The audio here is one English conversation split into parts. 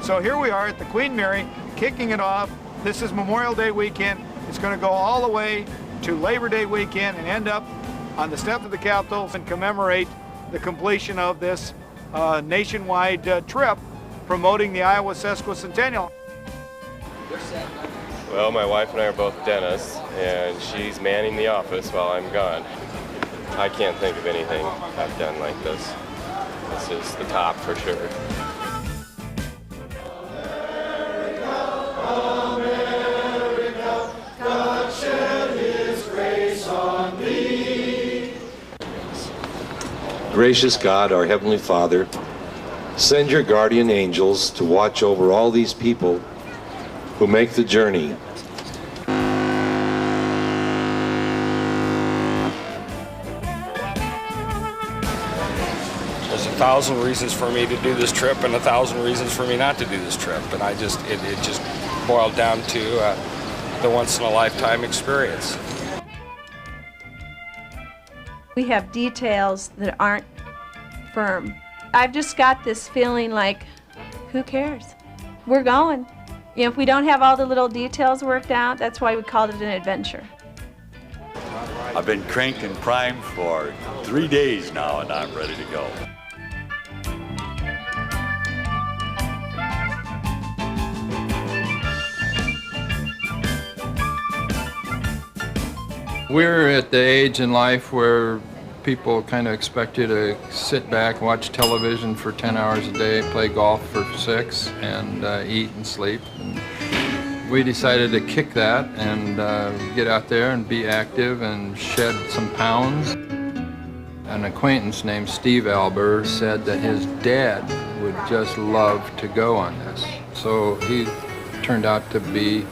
So here we are at the Queen Mary, kicking it off. This is Memorial Day weekend. It's going to go all the way to Labor Day weekend and end up on the steps of the Capitol and commemorate the completion of this nationwide trip promoting the Iowa Sesquicentennial. Well, my wife and I are both dentists, and she's manning the office while I'm gone. I can't think of anything I've done like this. This is the top for sure. Gracious God, our Heavenly Father, send your guardian angels to watch over all these people who make the journey. There's 1,000 reasons for me to do this trip and 1,000 reasons for me not to do this trip. And it just boiled down to the once-in-a-lifetime experience. We have details that aren't firm. I've just got this feeling like, who cares? We're going. You know, if we don't have all the little details worked out, that's why we called it an adventure. I've been cranked and primed for 3 days now, and I'm ready to go. We're at the age in life where people kind of expect you to sit back, watch television for 10 hours a day, play golf for 6, and eat and sleep. And we decided to kick that and get out there and be active and shed some pounds. An acquaintance named Steve Albert said that his dad would just love to go on this. So he turned out to be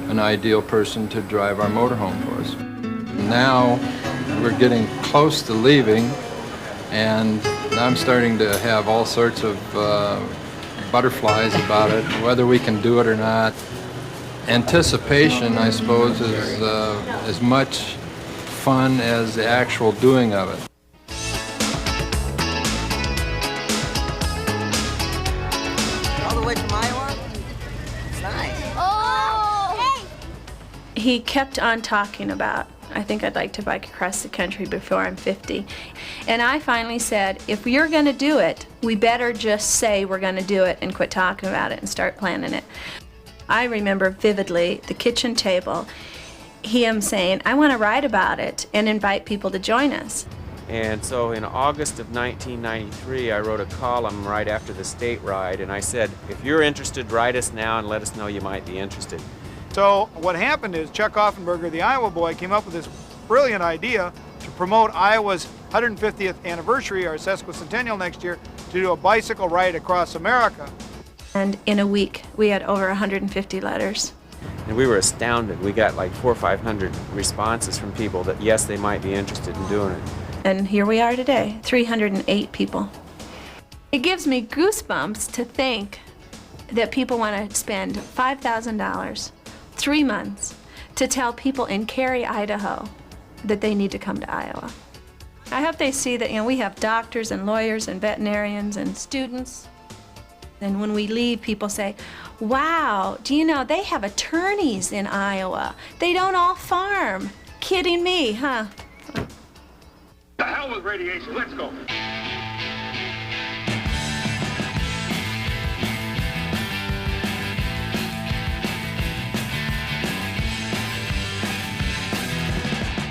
an ideal person to drive our motorhome for us. Now we're getting close to leaving, and I'm starting to have all sorts of butterflies about it, whether we can do it or not. Anticipation, I suppose, is as much fun as the actual doing of it. All the way from Iowa? It's nice. Oh! Hey! He kept on talking about, I think I'd like to bike across the country before I'm 50. And I finally said, if you're going to do it, we better just say we're going to do it and quit talking about it and start planning it. I remember vividly the kitchen table, him saying, I want to write about it and invite people to join us. And so in August of 1993, I wrote a column right after the state ride, and I said, if you're interested, write us now and let us know you might be interested. So what happened is Chuck Offenberger, the Iowa boy, came up with this brilliant idea to promote Iowa's 150th anniversary, our sesquicentennial next year, to do a bicycle ride across America. And in a week, we had over 150 letters. And we were astounded. We got like 400 or 500 responses from people that, yes, they might be interested in doing it. And here we are today, 308 people. It gives me goosebumps to think that people want to spend $5,000, 3 months, to tell people in Cary, Idaho, that they need to come to Iowa. I hope they see that, you know, we have doctors and lawyers and veterinarians and students. And when we leave, people say, wow, do you know, they have attorneys in Iowa. They don't all farm. Kidding me, huh? The hell with radiation, let's go.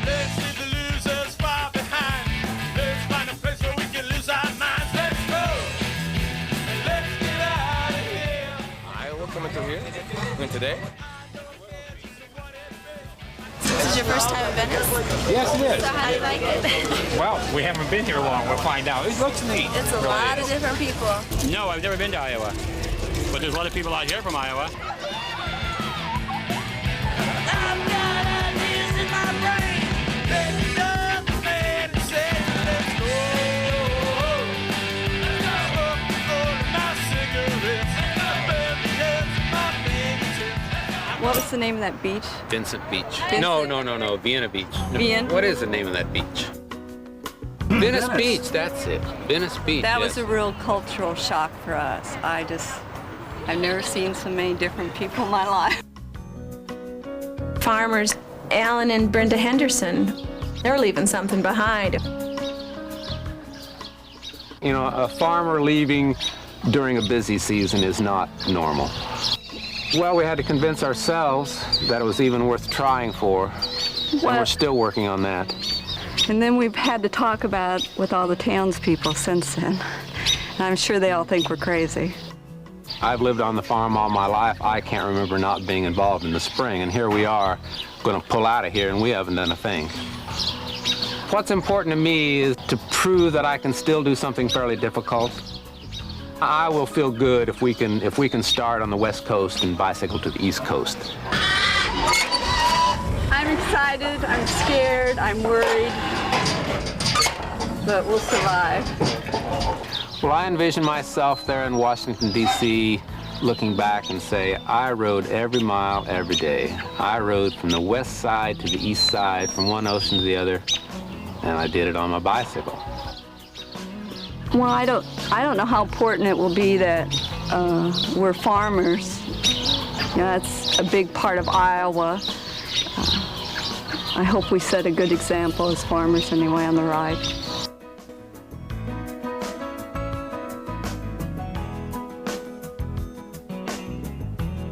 Let's leave the losers far behind. Let's find a place where we can lose our minds. Let's go. And let's get out of here. Iowa coming through here? Went today? This is your first time in Venice? Yes, it is. So how do you like it? Well, we haven't been here long. We'll find out. It looks neat. It's a lot of different people. No, I've never been to Iowa. But there's a lot of people out here from Iowa. I've got ideas in my brain. Let's up the man and say, let's go. Smoke all of my cigarettes. Burn the ends of my fingertips. What was the name of that beach? Vincent Beach. Vincent? No, Vienna Beach. No, Vienna? What is the name of that beach? Venice Beach, that's it. Venice Beach. That yes. was a real cultural shock for us. I've never seen so many different people in my life. Farmers, Alan and Brenda Henderson, they're leaving something behind. You know, a farmer leaving during a busy season is not normal. Well, we had to convince ourselves that it was even worth trying for, and we're still working on that. And then we've had to talk about it with all the townspeople since then. And I'm sure they all think we're crazy. I've lived on the farm all my life. I can't remember not being involved in the spring, and here we are going to pull out of here, and we haven't done a thing. What's important to me is to prove that I can still do something fairly difficult. I will feel good if we can start on the West Coast and bicycle to the East Coast. I'm excited, I'm scared, I'm worried, but we'll survive. Well, I envision myself there in Washington, D.C., looking back and say, I rode every mile, every day. I rode from the west side to the east side, from one ocean to the other, and I did it on my bicycle. Well, I don't know how important it will be that we're farmers. You know, that's a big part of Iowa. I hope we set a good example as farmers anyway on the ride.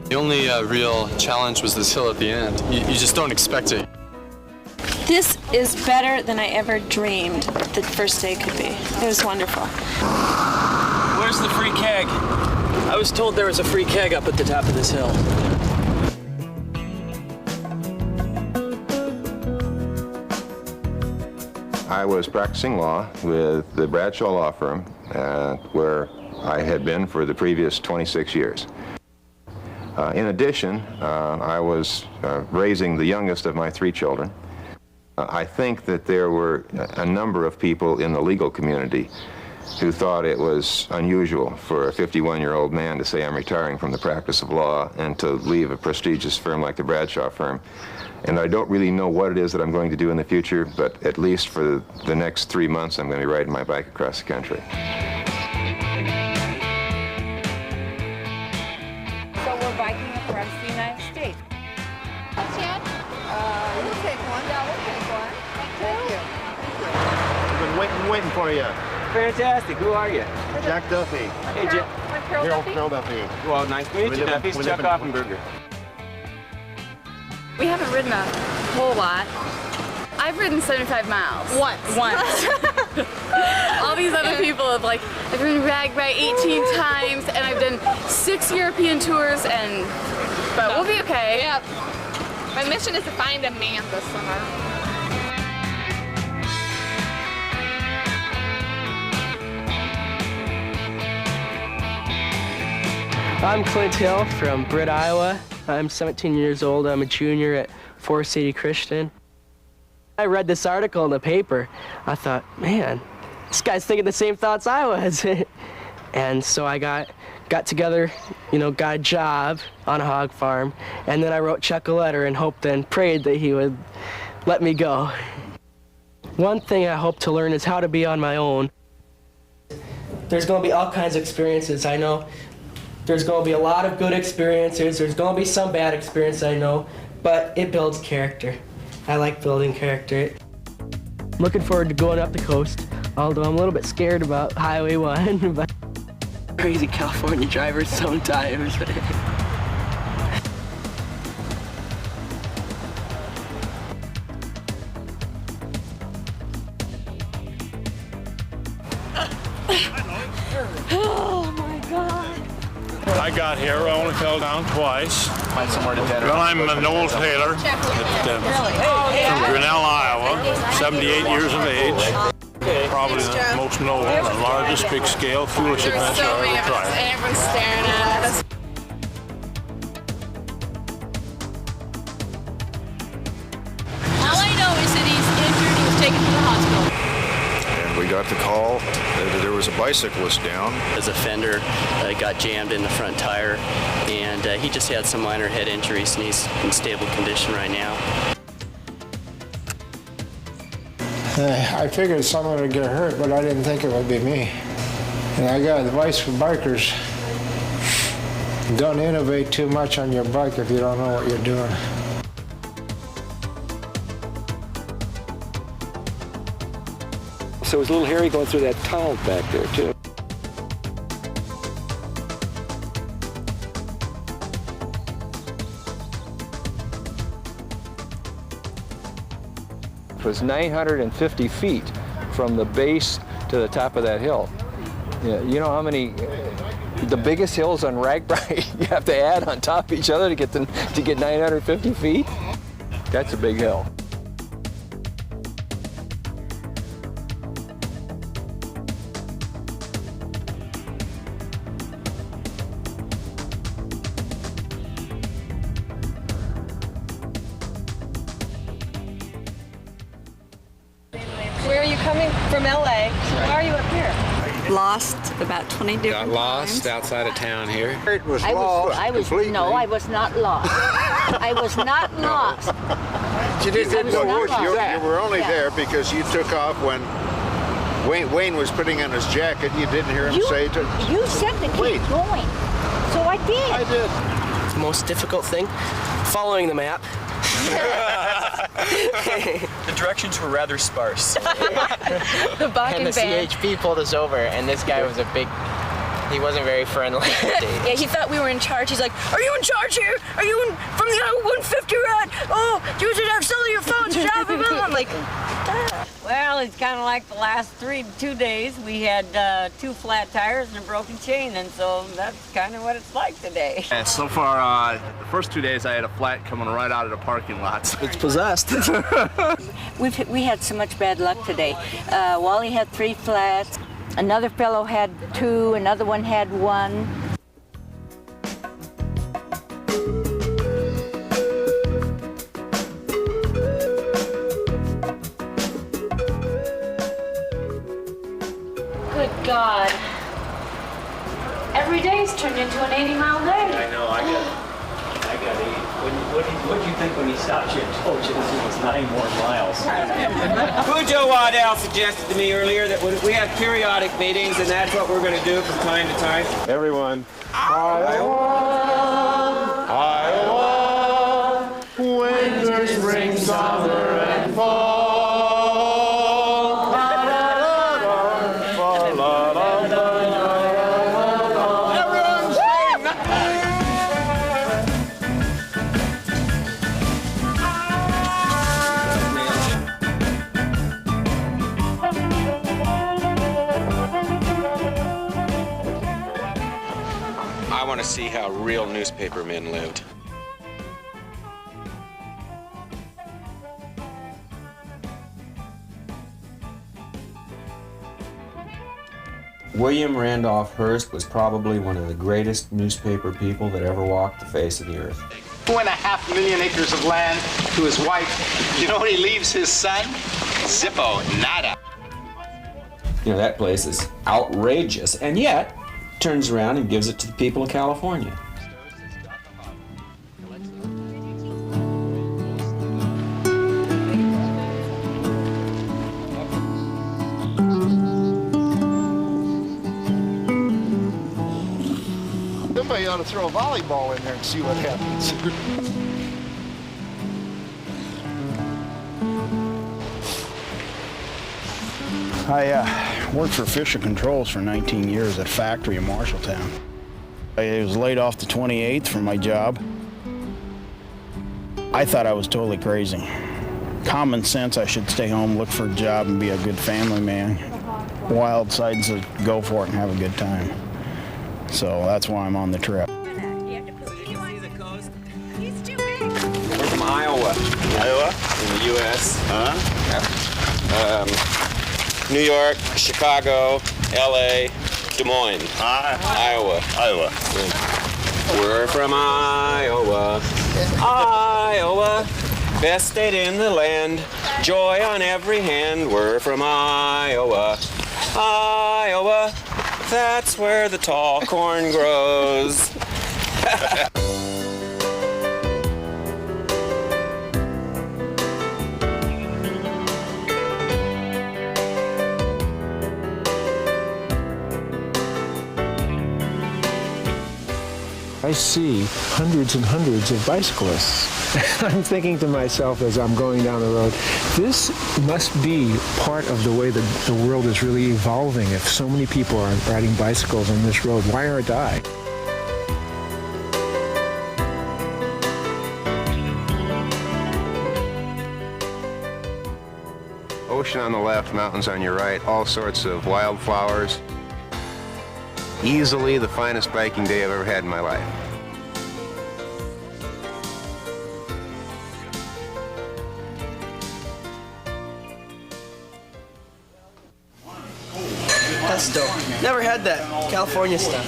The only real challenge was this hill at the end. You just don't expect it. This is better than I ever dreamed the first day could be. It was wonderful. Where's the free keg? I was told there was a free keg up at the top of this hill. I was practicing law with the Bradshaw Law Firm, where I had been for the previous 26 years. In addition, I was raising the youngest of my 3 children. I think that there were a number of people in the legal community who thought it was unusual for a 51-year-old man to say, I'm retiring from the practice of law, and to leave a prestigious firm like the Bradshaw firm. And I don't really know what it is that I'm going to do in the future, but at least for the next 3 months, I'm going to be riding my bike across the country. So we're biking across the United States. Chad? We'll take one. Yeah, we'll take one. Thank you. We've been waiting for you. Fantastic. Who are you? Jack Duffy. Hey, Jack. Harold Duffy. Well, nice to meet you, Duffy. Chuck Offenberger. We haven't ridden a whole lot. I've ridden 75 miles. Once. All these other people have I've ridden RAGBRAI 18 times, and I've done 6 European tours, but we'll be okay. Yep. My mission is to find a man this summer. I'm Clint Hill from Britt, Iowa. I'm 17 years old. I'm a junior at Forest City Christian. I read this article in the paper. I thought, man, this guy's thinking the same thoughts I was. And so I got together, got a job on a hog farm, and then I wrote Chuck a letter and hoped and prayed that he would let me go. One thing I hope to learn is how to be on my own. There's going to be all kinds of experiences, I know. There's going to be a lot of good experiences. There's going to be some bad experiences, I know, but it builds character. I like building character. I'm looking forward to going up the coast, although I'm a little bit scared about Highway 1. But crazy California drivers sometimes. Oh my God. I got here, I only fell down twice. Find somewhere to dead. Well, I'm Noel Taylor from Grinnell, Iowa, 78 years of age. Probably the most noble and largest big-scale foolish adventure I ever tried. And everyone's staring at us. All I know is that he's injured. He was taken to the hospital. And we got the call that there was a bicyclist down. His fender got jammed in the front tire, and he just had some minor head injuries, and he's in stable condition right now. I figured someone would get hurt, but I didn't think it would be me. And I got advice from bikers. Don't innovate too much on your bike if you don't know what you're doing. So it was a little hairy going through that tunnel back there, too. It was 950 feet from the base to the top of that hill. Yeah, you know how many, the biggest hills on RAGBRAI you have to add on top of each other to get 950 feet? That's a big hill. Where are you coming from? LA. So why are you up here? Lost about 20 different Got lost outside of town here. It was I lost was completely. no, I was not lost. I was not lost. You didn't know not lost. you were only Yeah. there because you took off when Wayne was putting on his jacket. You didn't hear him say to You said to keep going, so I did. I did. The most difficult thing, following the map. The directions were rather sparse. The Bakken And the band. CHP pulled us over, and this guy was he wasn't very friendly. Yeah, he thought we were in charge. He's like, "Are you in charge here? Are you from the I-150 ride? Oh, you should have some of your phones. I'm like, Well, it's kind of like the last 2 days. We had 2 flat tires and a broken chain, and so that's kind of what it's like today. And so far, the first 2 days, I had a flat coming right out of the parking lots. It's possessed. We had so much bad luck today. Wally had 3 flats. Another fellow had 2. Another one had 1. Good God. Every day's turned into an 80-mile day. I know, I got 8. What did you think when he stopped you and told you this was 9 more miles? Pujo Waddell suggested to me earlier that we have periodic meetings, and that's what we're going to do from time to time. Everyone. Iowa, Iowa, winter, spring, summer, and fall. Everyone sing! I want to see how real newspaper men lived. William Randolph Hearst was probably one of the greatest newspaper people that ever walked the face of the earth. 2.5 million acres of land to his wife. You know what he leaves his son? Zippo, nada. You know, that place is outrageous, and yet turns around and gives it to the people of California. Somebody ought to throw a volleyball in there and see what happens. I worked for Fisher Controls for 19 years at a factory in Marshalltown. I was laid off the 28th from my job. I thought I was totally crazy. Common sense, I should stay home, look for a job, and be a good family man. Wild sides to go for it and have a good time. So that's why I'm on the trip. We're from Iowa. Iowa? In the U.S. Huh? New York, Chicago, L.A., Des Moines, Iowa. Iowa. We're from Iowa. Iowa, best state in the land. Joy on every hand. We're from Iowa. Iowa, that's where the tall corn grows. I I see hundreds and hundreds of bicyclists. I'm thinking to myself as I'm going down the road, this must be part of the way that the world is really evolving. If so many people are riding bicycles on this road, why aren't I? Ocean on the left, mountains on your right, all sorts of wildflowers. Easily the finest biking day I've ever had in my life. That's dope. Never had that California stuff.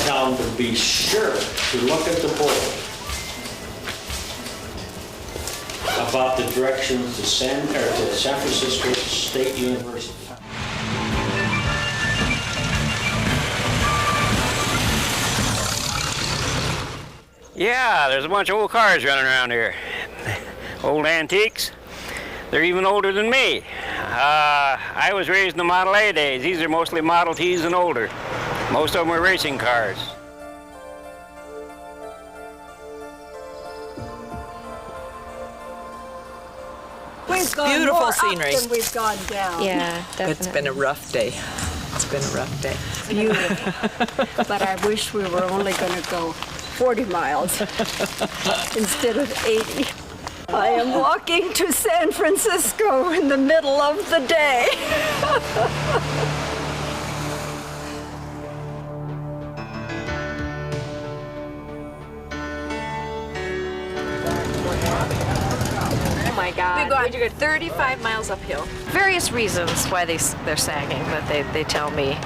Town to be sure to look at the board about the directions to San Francisco State University. Yeah, there's a bunch of old cars running around here. Old antiques. They're even older than me. I was raised in the Model A days. These are mostly Model Ts and older. Most of them were racing cars. We've gone beautiful more scenery. up than we've gone down. Yeah, definitely. It's been a rough day. It's been a rough day. Beautiful. But I wish we were only going to go 40 miles instead of 80. I am walking to San Francisco in the middle of the day. Oh my God. We've gone 35 miles uphill. Various reasons why they're sagging, but they tell me.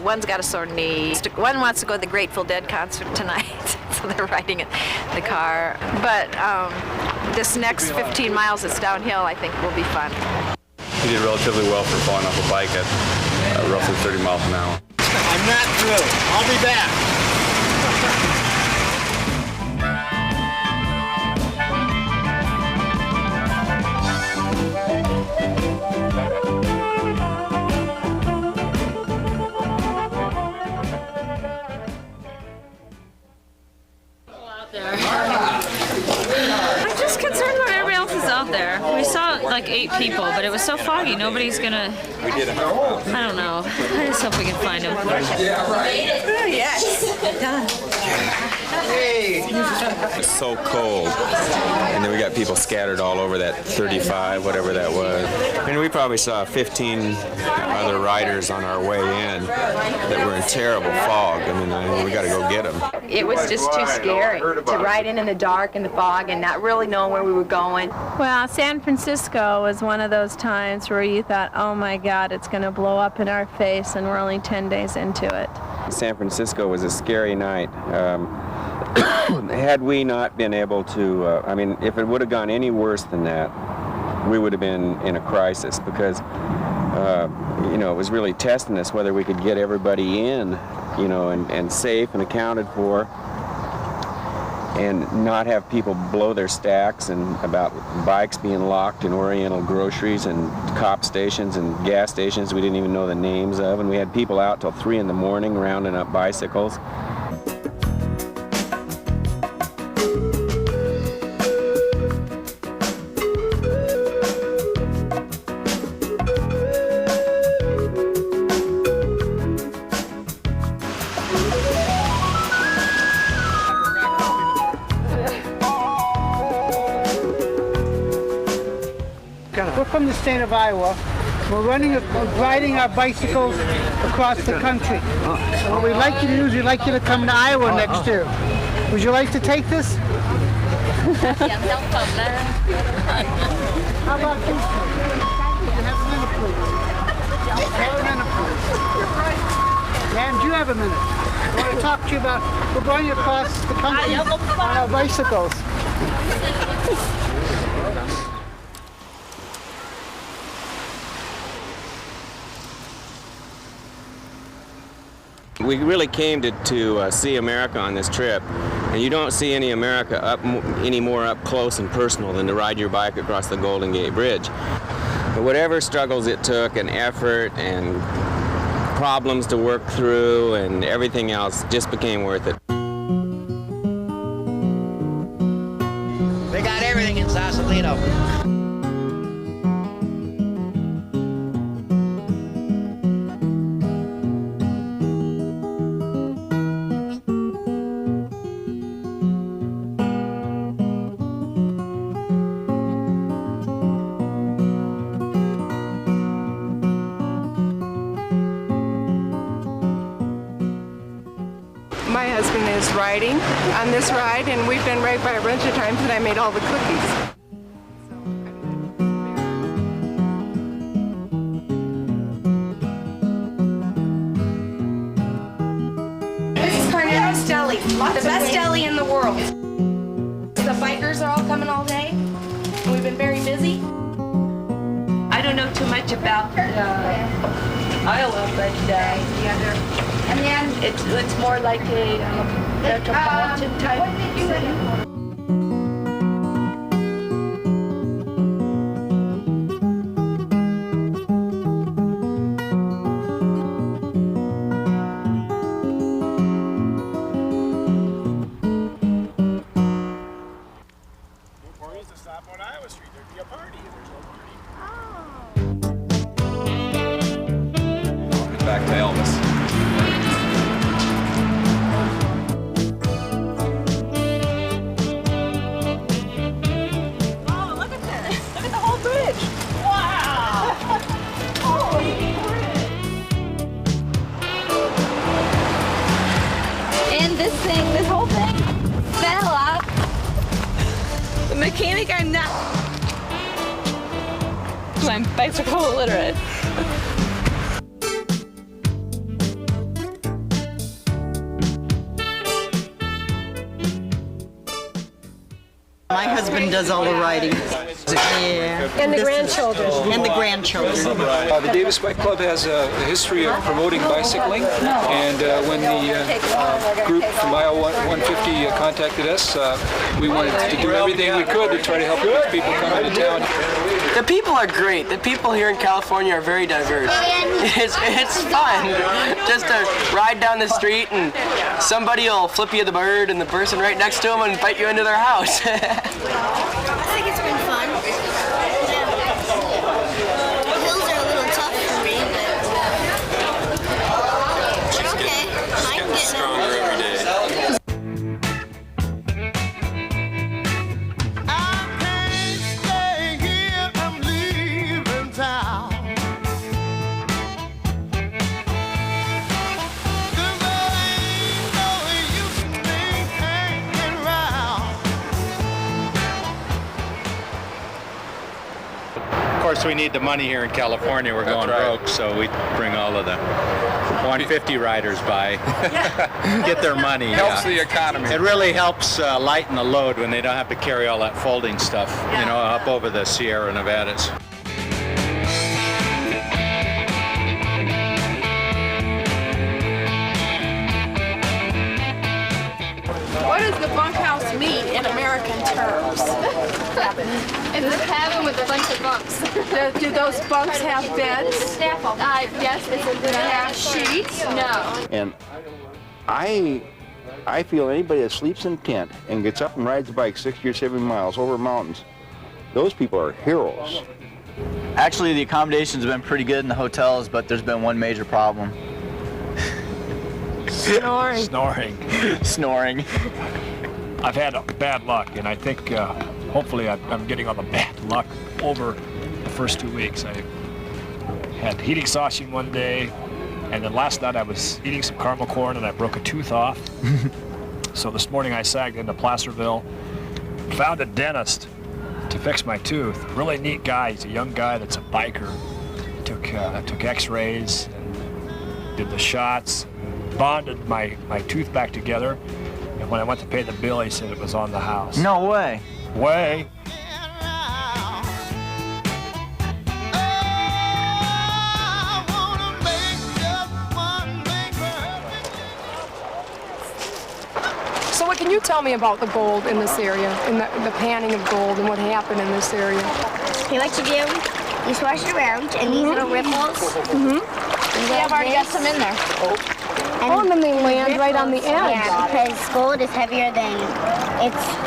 One's got a sore knee. One wants to go to the Grateful Dead concert tonight, so they're riding in the car. But this next 15 miles that's downhill, I think, will be fun. He did relatively well for falling off a bike at roughly 30 miles an hour. I'm not through. I'll be back. I'm just concerned about everybody else is out there. We saw like 8 people, but it was so foggy, nobody's gonna, I don't know. I just hope we can find them. Oh, yes. Done. It's so cold, and then we got people scattered all over that 35, whatever that was. I mean, we probably saw 15 other riders on our way in that were in terrible fog. I mean, we got to go get them. It was just too scary to ride in the dark and the fog and not really knowing where we were going. Well, San Francisco was one of those times where you thought, oh my God, it's going to blow up in our face, and we're only 10 days into it. San Francisco was a scary night. Had we not been able to, I mean, if it would have gone any worse than that, we would have been in a crisis because, you know, it was really testing us whether we could get everybody in, you know, and safe and accounted for, and not have people blow their stacks, and about bikes being locked in Oriental groceries and cop stations and gas stations we didn't even know the names of, and we had people out till 3 in the morning rounding up bicycles. We're from the state of Iowa. We're riding our bicycles across the country. What we'd like you to do is we'd like you to come to Iowa next year. Would you like to take this? How about these two? You have a minute, please. Have a minute, please. And you have a minute. I want to talk to you about, we're going across the country on our bicycles. We really came to see America on this trip, And you don't see any America any more up close and personal than to ride your bike across the Golden Gate Bridge. But whatever struggles it took and effort and problems to work through and everything else just became worth it. They got everything in Sausalito. My husband is riding on this ride, and we've been right by a bunch of times, and I made all the cookies. This is Continental Deli, the best deli in the world. The bikers are all coming all day, and we've been very busy. I don't know too much about Iowa, but And then it's more like a metropolitan type city. Or we used to stop on Iowa Street. There'd be a party. There's no party. Back to Elvis. And this whole thing fell out. The mechanic, I'm not. I'm bicycle illiterate. My husband does all the riding. Yeah. And the grandchildren. And the grandchildren. The Davis Bike Club has a history of promoting bicycling, and when the group from Iowa 150 contacted us, we wanted to do everything we could to try to help people come into town. The people are great. The people here in California are very diverse. It's fun just to ride down the street and somebody will flip you the bird and the person right next to them and invite you into their house. I think it's been fun. The hills are a little tough for me, but okay. I can get stronger every day. Of course, we need the money here in California. We're going broke, so we bring all of the 150 riders by, get their money. Helps the economy. It really helps lighten the load when they don't have to carry all that folding stuff, you know, up over the Sierra Nevadas. What does the bunkhouse mean in American terms? It's a cabin with a bunch of bunks. Do those bunks have beds? Yes, does it have sheets? No. And I feel anybody that sleeps in a tent and gets up and rides a bike 60 or 70 miles over mountains, those people are heroes. Actually, the accommodations have been pretty good in the hotels, but there's been one major problem. Snoring. Snoring. I've had bad luck, and I think hopefully I'm getting on the bad luck over the first 2 weeks. I had heat exhaustion one day, and then last night I was eating some caramel corn and I broke a tooth off. So this morning I sagged into Placerville, found a dentist to fix my tooth. Really neat guy. He's a young guy that's a biker. Took x-rays and did the shots, bonded my tooth back together. And when I went to pay the bill, he said it was on the house. No way. Way. So what can Can you tell me about the gold in this area, and the panning of gold and what happened in this area? Okay, what you do, you swash it around, and these little ripples. Yeah, I've already got some in there. And then they land right on the edge. Yeah, because gold is heavier than,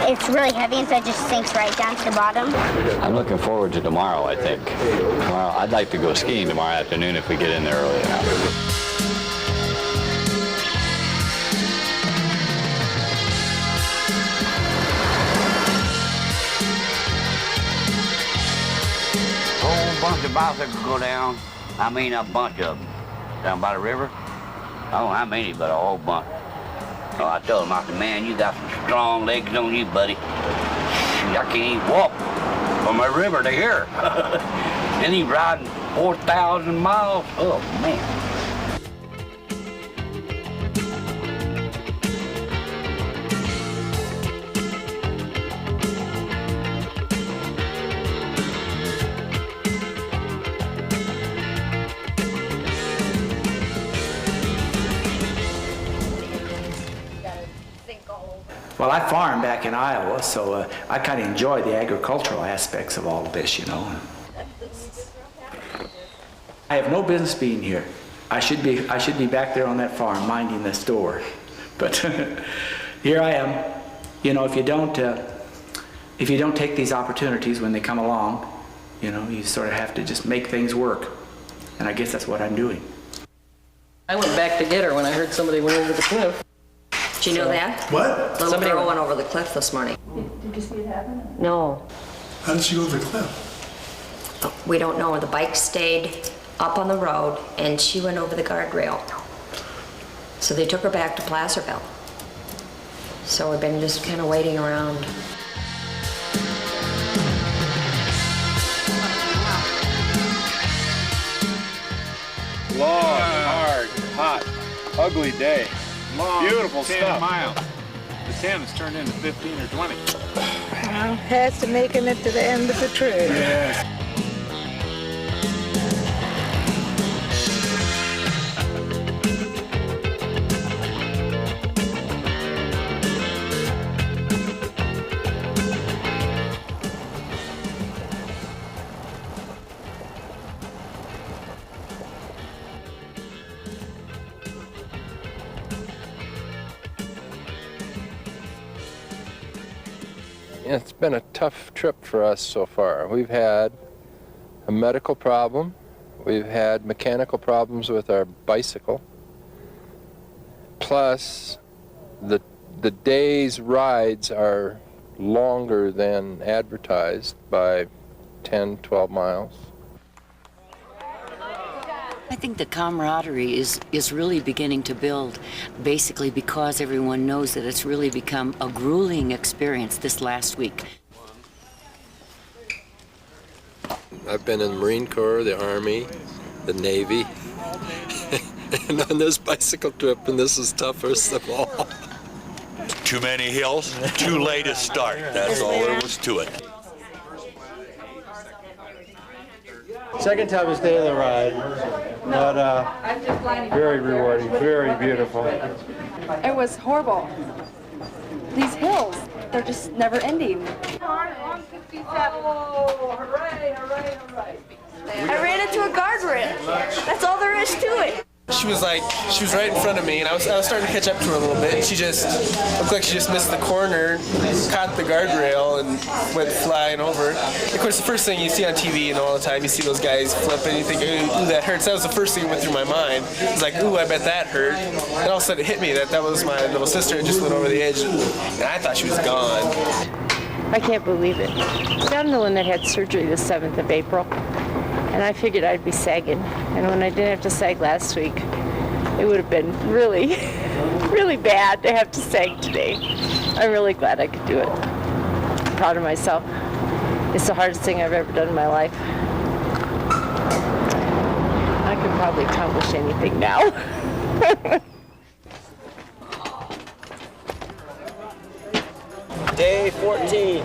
it's really heavy, and so it just sinks right down to the bottom. I'm looking forward to tomorrow, I think. Tomorrow, I'd like to go skiing tomorrow afternoon if we get in there early enough. Bunch of bicycles go down. I mean, a bunch of them. Down by the river. I don't know how many, but a whole bunch. So I told him, I said, man, you got some strong legs on you, buddy. I can't even walk from the river to here. And he's riding 4,000 miles. Oh, man. Well, I farm back in Iowa, so I kind of enjoy the agricultural aspects of all of this, you know. I have no business being here. I should be back there on that farm minding the store, but here I am. You know, if you don't take these opportunities when they come along, you know, you sort of have to just make things work, and I guess that's what I'm doing. I went back to get her when I heard somebody went over the cliff. Did you know that? What? Little girl went over the cliff this morning. Did you see it happen? No. How did she go over the cliff? We don't know. The bike stayed up on the road and she went over the guardrail. So they took her back to Placerville. So we've been just kind of waiting around. Long, hard, hot, ugly day. Long, beautiful 10 stuff. Miles. The 10 has turned into 15 or 20. Well, has to making it to the end of the trip. Yes. It's been a tough trip for us so far. We've had a medical problem. We've had mechanical problems with our bicycle. Plus, the day's rides are longer than advertised by 10, 12 miles. I think the camaraderie is really beginning to build, basically because everyone knows that it's really become a grueling experience this last week. I've been in the Marine Corps, the Army, the Navy, and on this bicycle trip, and this is toughest of all. Too many hills, too late to start. That's all there was to it. Second toughest day of the ride, but very rewarding, very beautiful. It was horrible. These hills, they're just never ending. Oh, hooray, hooray, hooray. I ran into a guardrail. That's all there is to it. She was right in front of me, and I was starting to catch up to her a little bit, and she just looked like she just missed the corner, caught the guardrail, and went flying over. Of course, the first thing you see on TV, you know, all the time, you see those guys flip, and you think, ooh, that hurts. That was the first thing that went through my mind. It's like, ooh, I bet that hurt. And all of a sudden it hit me that was my little sister that just went over the edge, and I thought she was gone. I can't believe it. John Lynette had surgery the 7th of April. And I figured I'd be sagging. And when I didn't have to sag last week, it would have been really, really bad to have to sag today. I'm really glad I could do it. I'm proud of myself. It's the hardest thing I've ever done in my life. I could probably accomplish anything now. Day 14.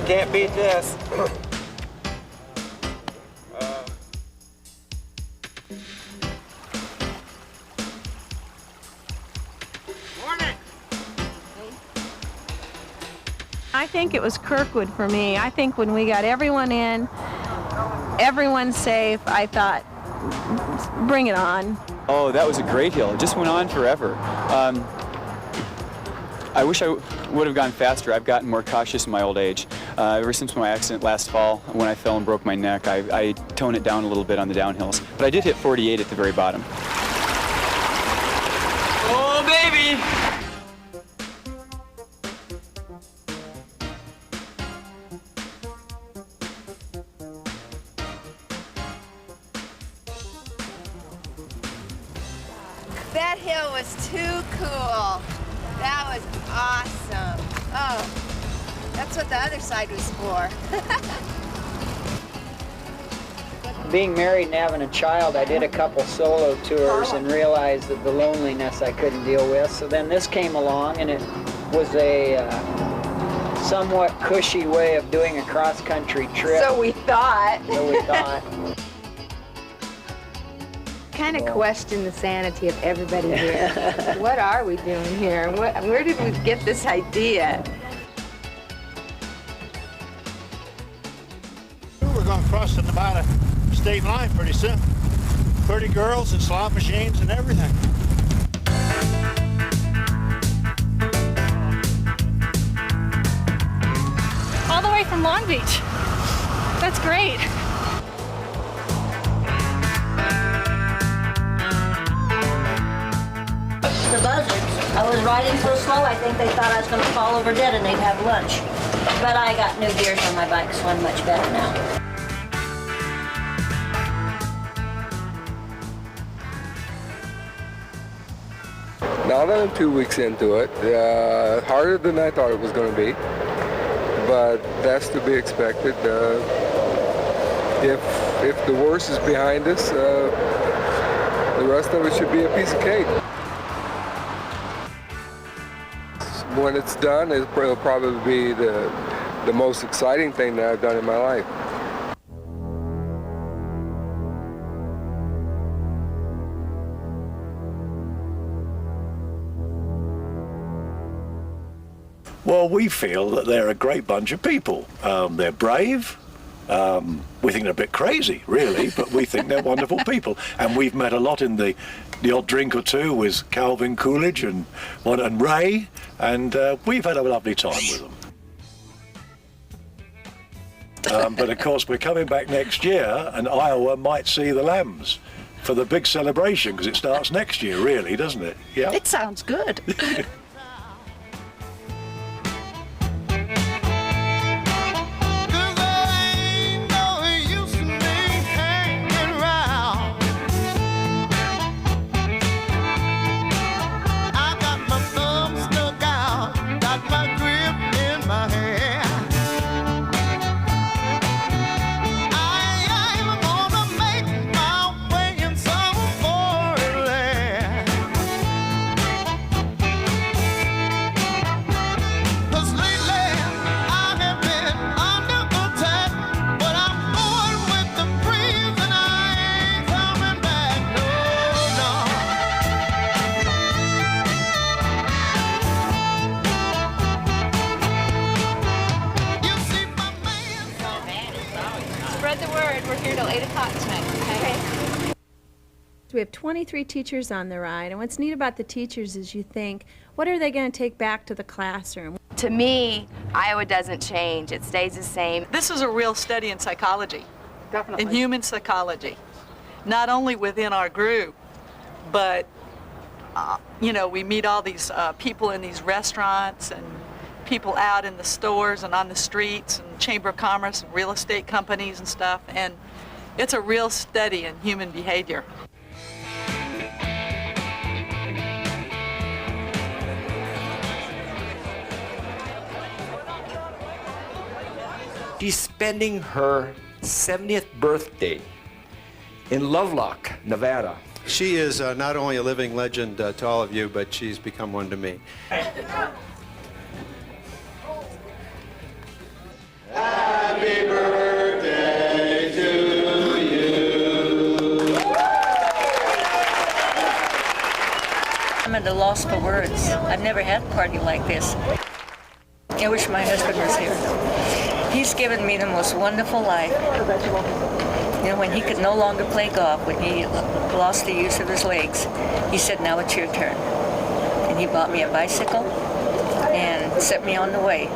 Can't beat this. I think it was Kirkwood for me. I think when we got everyone in, everyone safe, I thought, bring it on. Oh, that was a great hill. It just went on forever. I wish I would have gone faster. I've gotten more cautious in my old age. Ever since my accident last fall, when I fell and broke my neck, I toned it down a little bit on the downhills. But I did hit 48 at the very bottom. Oh, baby! That hill was too cool. That was awesome. Oh, that's what the other side was for. Being married and having a child, I did a couple solo tours and realized that the loneliness I couldn't deal with. So then this came along, and it was a somewhat cushy way of doing a cross-country trip. So we thought. Kind of question the sanity of everybody here. What are we doing here? Where did we get this idea? We're going to cross the Nevada state line pretty soon. 30 girls and slot machines and everything. All the way from Long Beach. That's great. The buzzards. I was riding so slow, I think they thought I was going to fall over dead and they'd have lunch. But I got new gears on my bike, so I'm much better now. Now that I'm 2 weeks into it, harder than I thought it was going to be, but that's to be expected. If the worst is behind us, the rest of it should be a piece of cake. When it's done, it'll probably be the most exciting thing that I've done in my life. Well, we feel that they're a great bunch of people. They're brave. We think they're a bit crazy, really, but we think they're wonderful people. And we've met a lot in the odd drink or two with Calvin Coolidge and Ray, and we've had a lovely time with them. But of course, we're coming back next year, and Iowa might see the lambs for the big celebration, because it starts next year, really, doesn't it? Yeah. It sounds good. We have 23 teachers on the ride, and what's neat about the teachers is you think, what are they going to take back to the classroom? To me, Iowa doesn't change. It stays the same. This is a real study in psychology. Definitely. In human psychology. Not only within our group, but, you know, we meet all these people in these restaurants and people out in the stores and on the streets and Chamber of Commerce and real estate companies and stuff, and it's a real study in human behavior. She's spending her 70th birthday in Lovelock, Nevada. She is not only a living legend to all of you, but she's become one to me. Happy birthday to you. I'm at a loss for words. I've never had a party like this. I wish my husband was here. He's given me the most wonderful life. You know, when he could no longer play golf, when he lost the use of his legs, he said, now it's your turn. And he bought me a bicycle and set me on the way.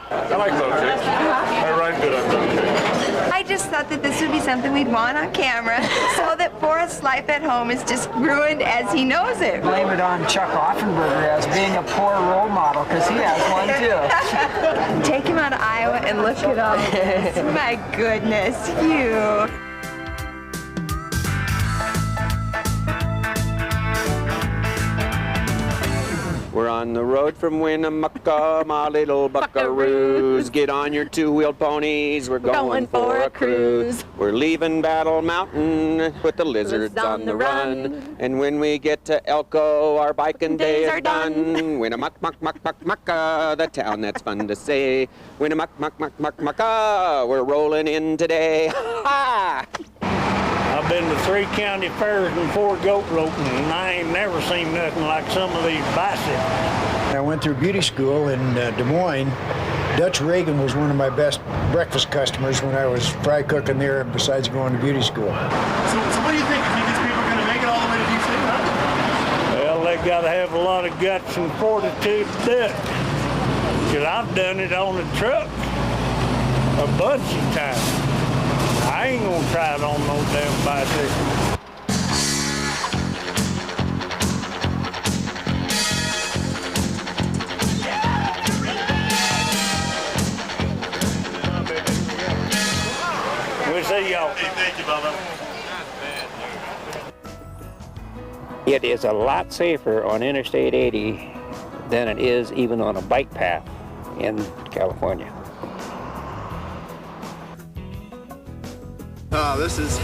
I like those chicks. I ride good on those chicks. I just thought that this would be something we'd want on camera, so that Forrest's life at home is just ruined as he knows it. Blame it on Chuck Offenberger as being a poor role model, because he has one too. Take him out of Iowa and look at all this. My goodness, Hugh. We're on the road from Winnemucca, my little buckaroos. Get on your two-wheeled ponies, we're going for a cruise. We're leaving Battle Mountain with the lizards on the run. And when we get to Elko, our biking day is done. Winnemucca, the town that's fun to say. Winnemucca, we're rolling in today. Ha! I've been to 3 county fairs and 4 goat roping, and I ain't never seen nothing like some of these bicycles. I went through beauty school in Des Moines. Dutch Reagan was one of my best breakfast customers when I was fry cooking there, besides going to beauty school. So what do you think? Do you think these people are going to make it all the way to DC, huh? Well, they got to have a lot of guts and fortitude to do it. Because I've done it on the truck a bunch of times. I ain't gonna try it on no damn bicycle. We'll see y'all. Hey, thank you, Bubba. It is a lot safer on Interstate 80 than it is even on a bike path in California. Oh, this is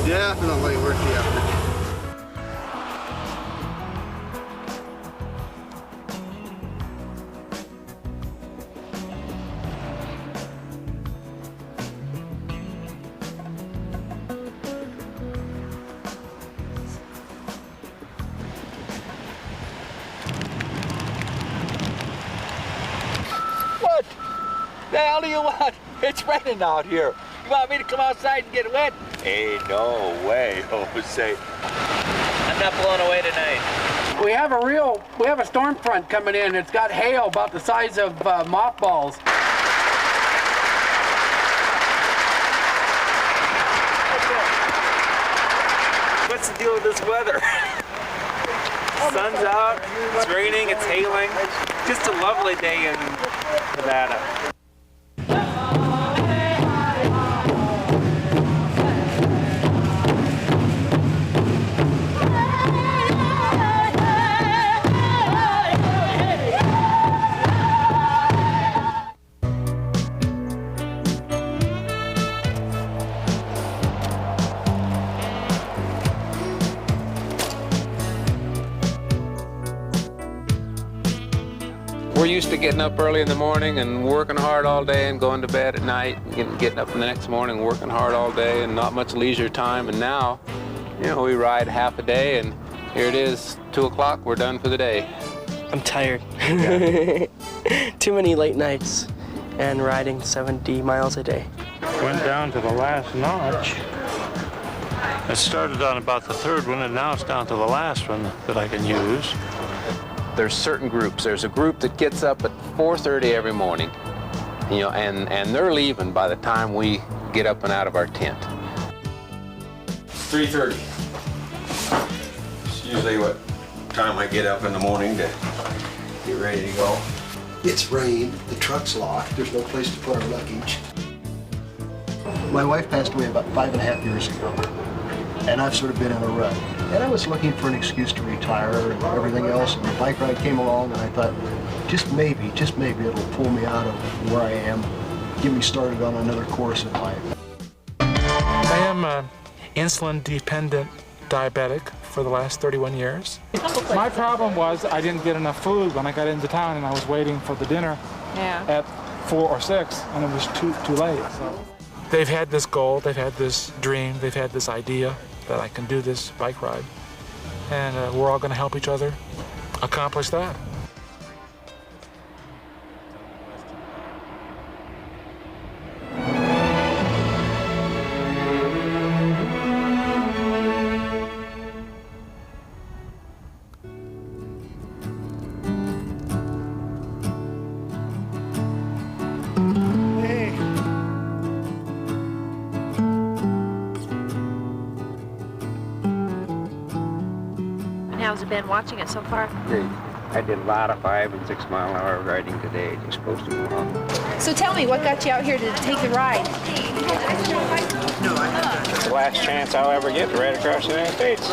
definitely worth the effort. What the hell do you want? It's raining out here. You want me to come outside and get wet? Ain't no way, Jose. I'm not blown away tonight. We have a storm front coming in. It's got hail about the size of mothballs. What's the deal with this weather? Sun's out, it's raining, it's hailing. Just a lovely day in Nevada. We're used to getting up early in the morning and working hard all day and going to bed at night, and getting up the next morning, working hard all day and not much leisure time. And now, you know, we ride half a day and here it is, 2 o'clock, we're done for the day. I'm tired. Too many late nights and riding 70 miles a day. Went down to the last notch. I started on about the 3rd one, and now it's down to the last one that I can use. There's certain groups. There's a group that gets up at 4:30 every morning, you know, and they're leaving by the time we get up and out of our tent. It's 3:30. It's usually what time I get up in the morning to get ready to go. It's rained, the truck's locked, there's no place to put our luggage. My wife passed away about 5.5 years ago, and I've sort of been in a rut. And I was looking for an excuse to retire and everything else, and the bike ride came along, and I thought, just maybe it'll pull me out of where I am, get me started on another course in life. I am an insulin-dependent diabetic for the last 31 years. My problem was I didn't get enough food when I got into town, and I was waiting for the dinner at 4 or 6, and it was too late. So. They've had this goal, they've had this dream, they've had this idea that I can do this bike ride. and we're all going to help each other accomplish that. How's it been watching it so far? Great. I did a lot of 5 and 6 mile an hour riding today. Just supposed to go on. So tell me, what got you out here to take the ride? It's the last chance I'll ever get to ride across the United States.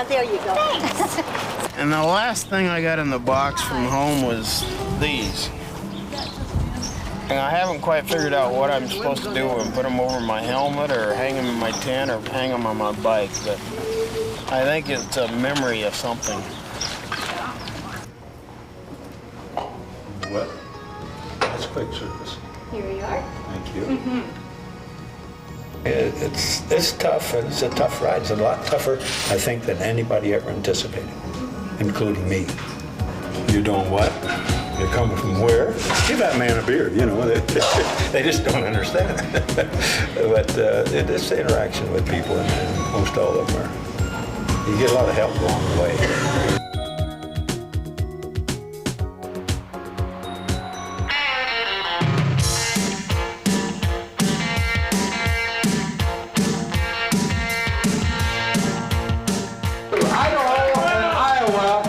There you go. Thanks. And the last thing I got in the box from home was these. And I haven't quite figured out what I'm supposed to do with them. Put them over my helmet or hang them in my tent or hang them on my bike. But I think it's a memory of something. Well, that's quick service. Here you are. Thank you. It's tough, and it's a tough ride. It's a lot tougher, I think, than anybody ever anticipated, including me. You're doing what? You're coming from where? Give that man a beer, you know. They just don't understand. But it's the interaction with people, and most all of them are. You get a lot of help along the way. Idaho and Iowa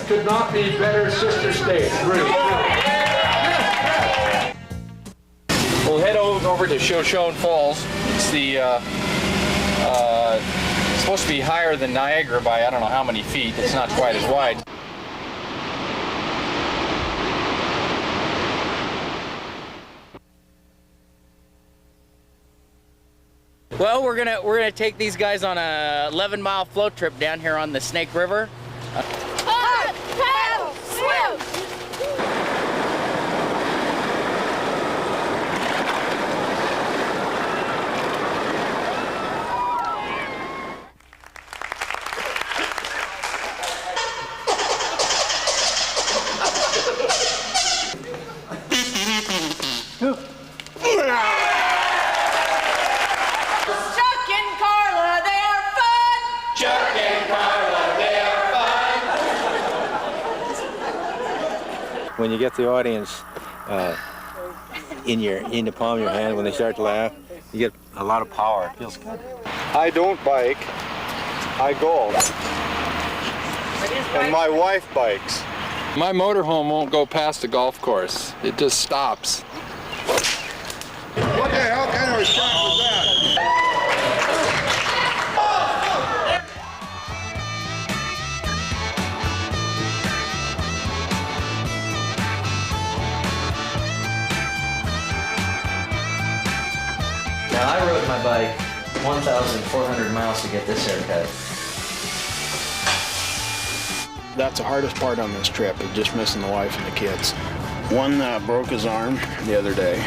could not be better sister states, really. We'll head over to Shoshone Falls. It's the supposed to be higher than Niagara by I don't know how many feet. It's not quite as wide. Well, we're gonna take these guys on a 11-mile float trip down here on the Snake River. Paddle, swim! Chuck and Carla, they are fun! Chuck and Carla, they are fun! When you get the audience in the palm of your hand, when they start to laugh, you get a lot of power. It feels good. I don't bike, I golf. And my wife bikes. My motorhome won't go past the golf course. It just stops. What the hell kind of response was that? Now, I rode my bike 1,400 miles to get this haircut. That's the hardest part on this trip, is just missing the wife and the kids. One broke his arm the other day,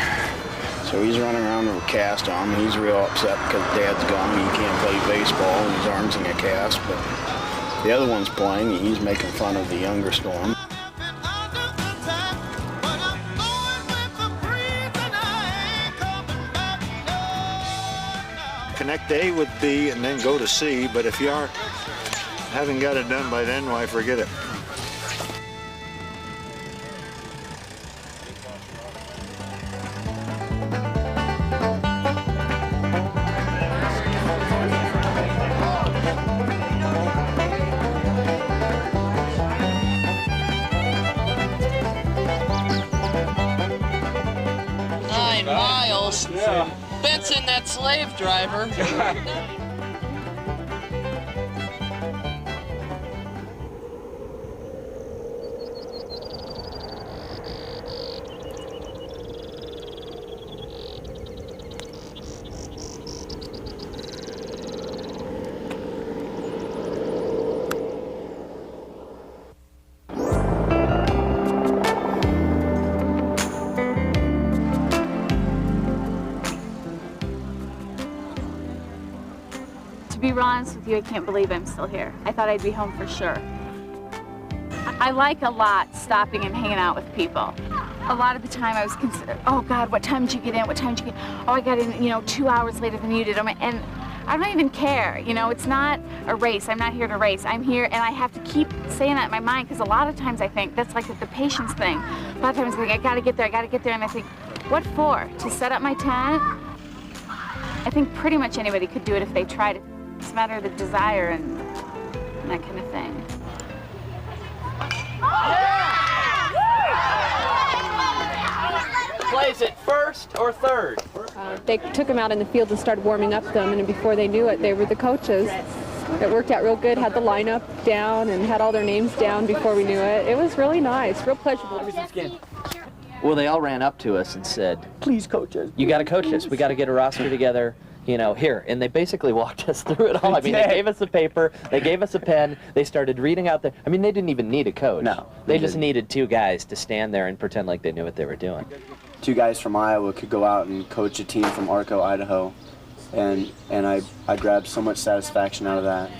so he's running around with a cast on. He's real upset because Dad's gone. He can't play baseball and his arm's in a cast, but the other one's playing and he's making fun of the youngest one. Connect A with B and then go to C, but if you haven't got it done by then, why forget it. Yeah. Benson, that slave driver. To be real honest with you, I can't believe I'm still here. I thought I'd be home for sure. I like a lot stopping and hanging out with people. A lot of the time I was considered, oh God, what time did you get in? What time did you get in? Oh, I got in, you know, 2 hours later than you did. And I don't even care, you know, it's not a race. I'm not here to race. I'm here, and I have to keep saying that in my mind, because a lot of times I think, that's like the patience thing. A lot of times I think, I gotta get there, and I think, what for? To set up my tent? I think pretty much anybody could do it if they tried it. It's a matter of the desire and that kind of thing. Plays it first or third? They took them out in the field and started warming up them, and before they knew it, they were the coaches. It worked out real good, had the lineup down and had all their names down before we knew it. It was really nice, real pleasurable. Well, they all ran up to us and said, please coach us. You got to coach us. We got to get a roster together. You know, here. And they basically walked us through it all. I mean, they gave us a paper, they gave us a pen, they started reading out there. I mean, they didn't even need a coach. No. They just needed two guys to stand there and pretend like they knew what they were doing. Two guys from Iowa could go out and coach a team from Arco, Idaho. And I grabbed so much satisfaction out of that.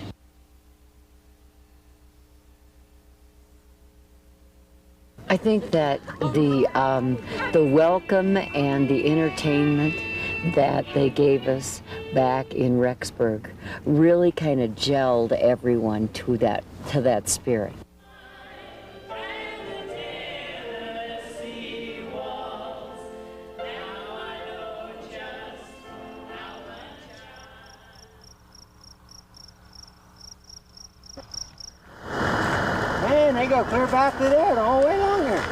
I think that the welcome and the entertainment that they gave us back in Rexburg really kind of gelled everyone to that spirit. Man, they go clear back to there the whole way along here.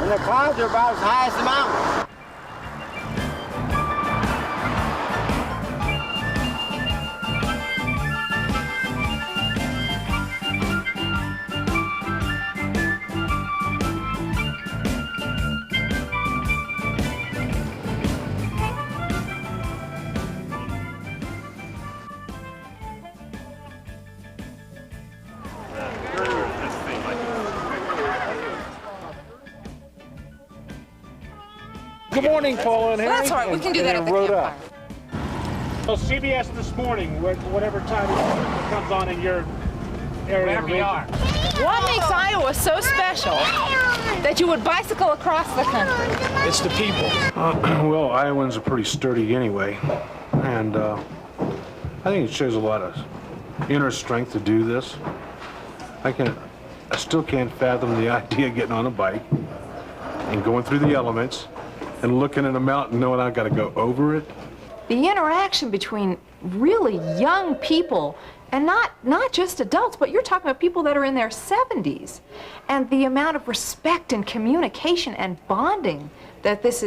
And the clouds are about as high as the mountains. Good morning, Paula and Harry. That's all right. We can do that at the campfire. Well, CBS this morning, whatever time it comes on in your area. Wherever you are. What makes Iowa so special that you would bicycle across the country? It's the people. Well, Iowans are pretty sturdy anyway, and I think it shows a lot of inner strength to do this. I still can't fathom the idea of getting on a bike and going through the elements and looking at a mountain knowing I've got to go over it. The interaction between really young people, and not just adults, but you're talking about people that are in their 70s, and the amount of respect and communication and bonding that this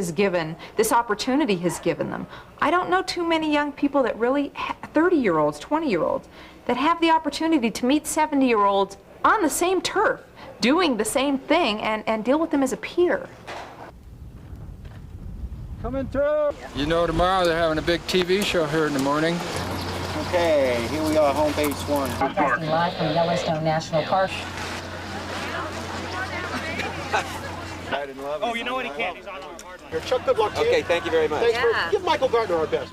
opportunity has given them. I don't know too many young people that really, 30-year-olds, 20-year-olds, that have the opportunity to meet 70-year-olds on the same turf, doing the same thing, and deal with them as a peer. Coming through. You know, tomorrow they're having a big TV show here in the morning. Okay, here we are, home base one. Broadcasting live from Yellowstone National Park. Oh, you know what? He can't. He's on our hard line. Here, Chuck, good luck to you. Okay, thank you very much. Thanks give Michael Gardner our best.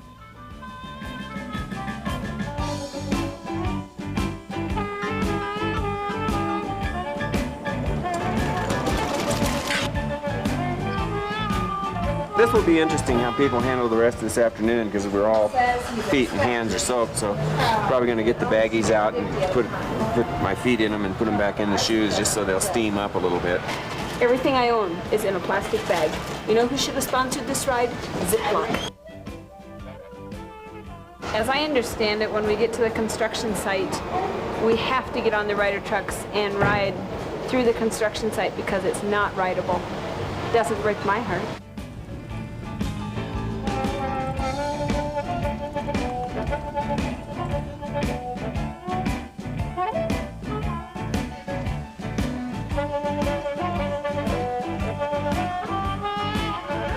This will be interesting how people handle the rest of this afternoon because we're all feet and hands are soaked, so probably going to get the baggies out and put my feet in them and put them back in the shoes just so they'll steam up a little bit. Everything I own is in a plastic bag. You know who should have sponsored this ride? Ziploc. As I understand it, when we get to the construction site, we have to get on the rider trucks and ride through the construction site because it's not rideable. It doesn't break my heart.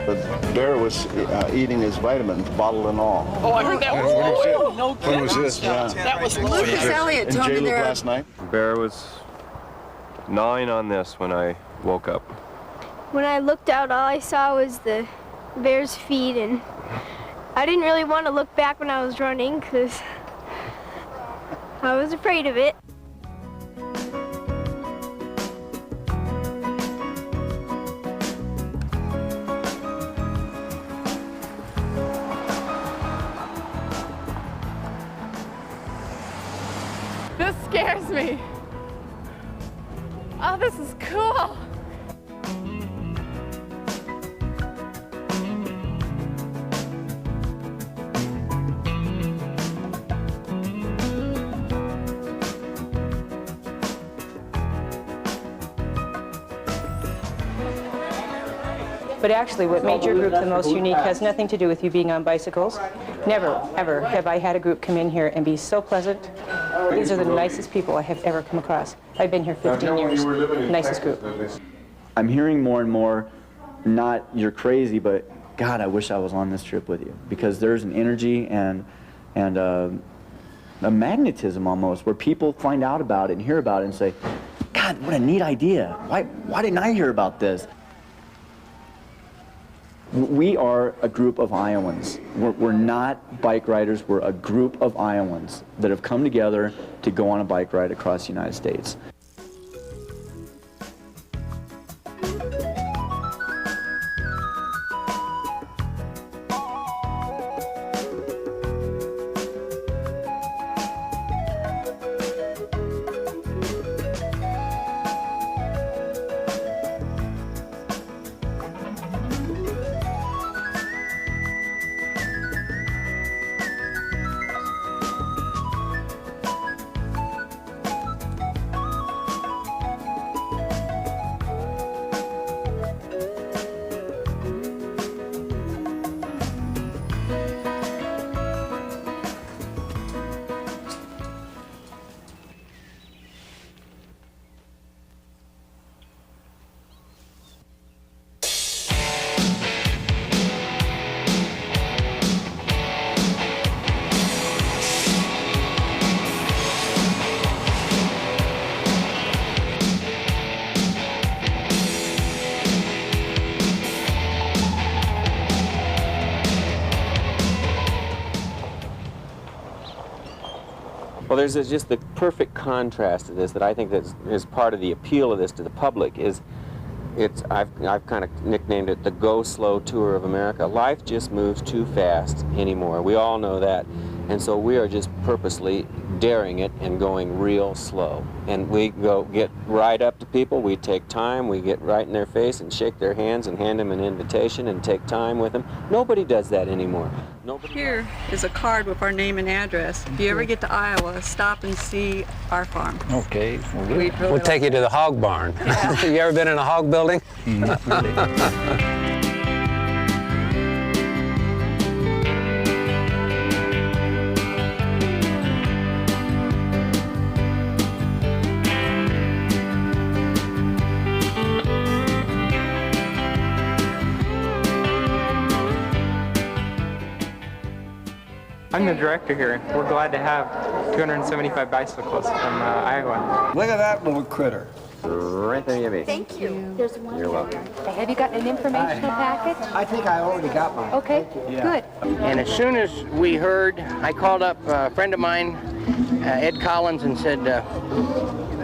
The bear was eating his vitamins, bottle and all. Oh, I heard that was no kidding. When was this? Yeah. That was Lucas Elliott told me there last night. Bear was gnawing on this when I woke up. When I looked out, all I saw was the bear's feet, and I didn't really want to look back when I was running because I was afraid of it. This scares me. Oh, this is cool. But actually, what made your group the most unique has nothing to do with you being on bicycles. Never, ever have I had a group come in here and be so pleasant. These are the nicest people I have ever come across. I've been here 15 years. Nicest group. I'm hearing more and more, not you're crazy, but God, I wish I was on this trip with you. Because there's an energy and a magnetism almost, where people find out about it and hear about it and say, God, what a neat idea. Why didn't I hear about this? We are a group of Iowans. We're not bike riders, we're a group of Iowans that have come together to go on a bike ride across the United States. Well, there's just the perfect contrast to this that I think that is part of the appeal of this to the public. I've kind of nicknamed it the Go Slow Tour of America. Life just moves too fast anymore. We all know that. And so we are just purposely daring it and going real slow. And we get right up to people, we take time, we get right in their face and shake their hands and hand them an invitation and take time with them. Nobody does that anymore. Here is a card with our name and address. If you ever get to Iowa, stop and see our farm. Okay, We'll take you to the hog barn. Yeah. You ever been in a hog building? I'm the director here. We're glad to have 275 bicyclists from Iowa. Look at that little critter. Right there, Yemi. Thank you. There's one. You're welcome. Have you gotten an informational package? I think I already got mine. Okay, good. And as soon as we heard, I called up a friend of mine, Ed Collins, and said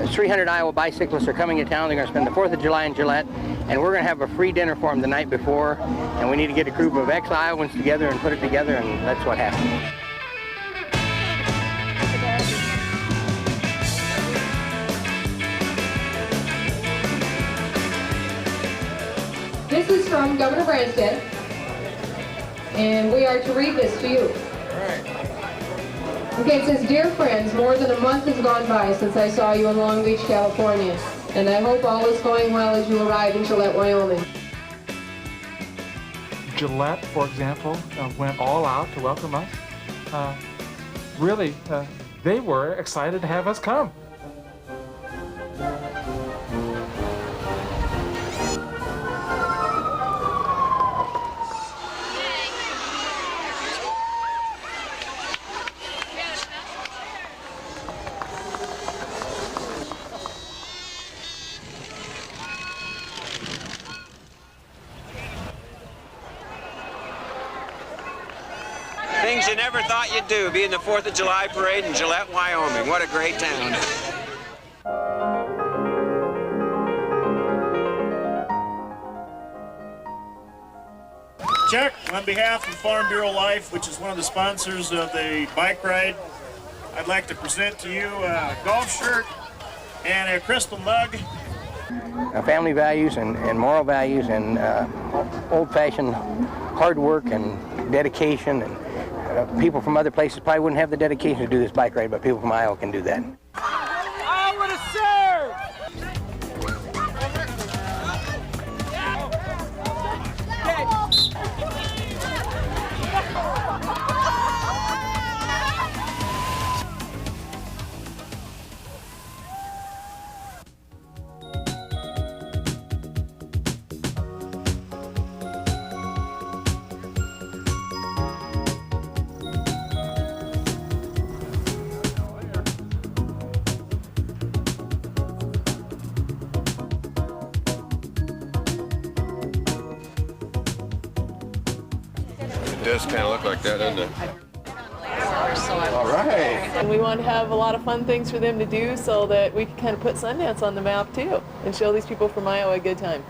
300 Iowa bicyclists are coming to town. They're going to spend the 4th of July in Gillette, and we're going to have a free dinner for them the night before, and we need to get a group of ex-Iowans together and put it together, and that's what happened. This is from Governor Branstad, and we are to read this to you. Okay, it says, Dear friends, more than a month has gone by since I saw you in Long Beach, California, and I hope all is going well as you arrive in Gillette, Wyoming. Gillette, for example, went all out to welcome us. Really, they were excited to have us come. Things you never thought you'd do, be in the 4th of July parade in Gillette, Wyoming. What a great town. Chuck, on behalf of Farm Bureau Life, which is one of the sponsors of the bike ride, I'd like to present to you a golf shirt and a crystal mug. Family values and moral values and old-fashioned hard work and dedication. And people from other places probably wouldn't have the dedication to do this bike ride, but people from Iowa can do that. I would have served! It does kind of look like that, doesn't it? All right. And we want to have a lot of fun things for them to do so that we can kind of put Sundance on the map too and show these people from Iowa a good time.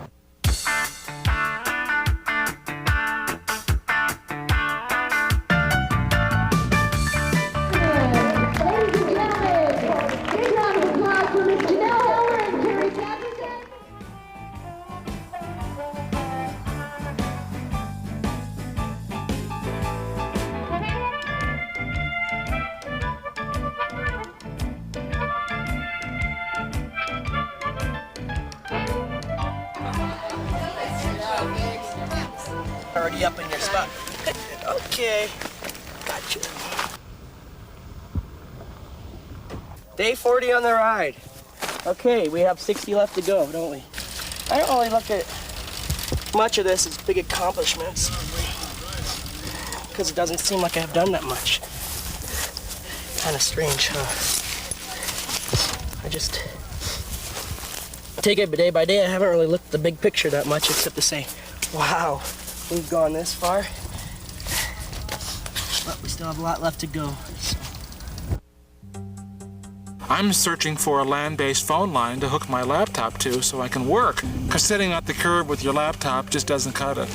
Already up in your spot. Okay. Gotcha. Day 40 on the ride. Okay, we have 60 left to go, don't we? I don't really look at much of this as big accomplishments because it doesn't seem like I've done that much. Kind of strange, huh? I just take it day by day. I haven't really looked at the big picture that much except to say, wow, we've gone this far, but we still have a lot left to go. So. I'm searching for a land-based phone line to hook my laptop to so I can work, because sitting at the curb with your laptop just doesn't cut it.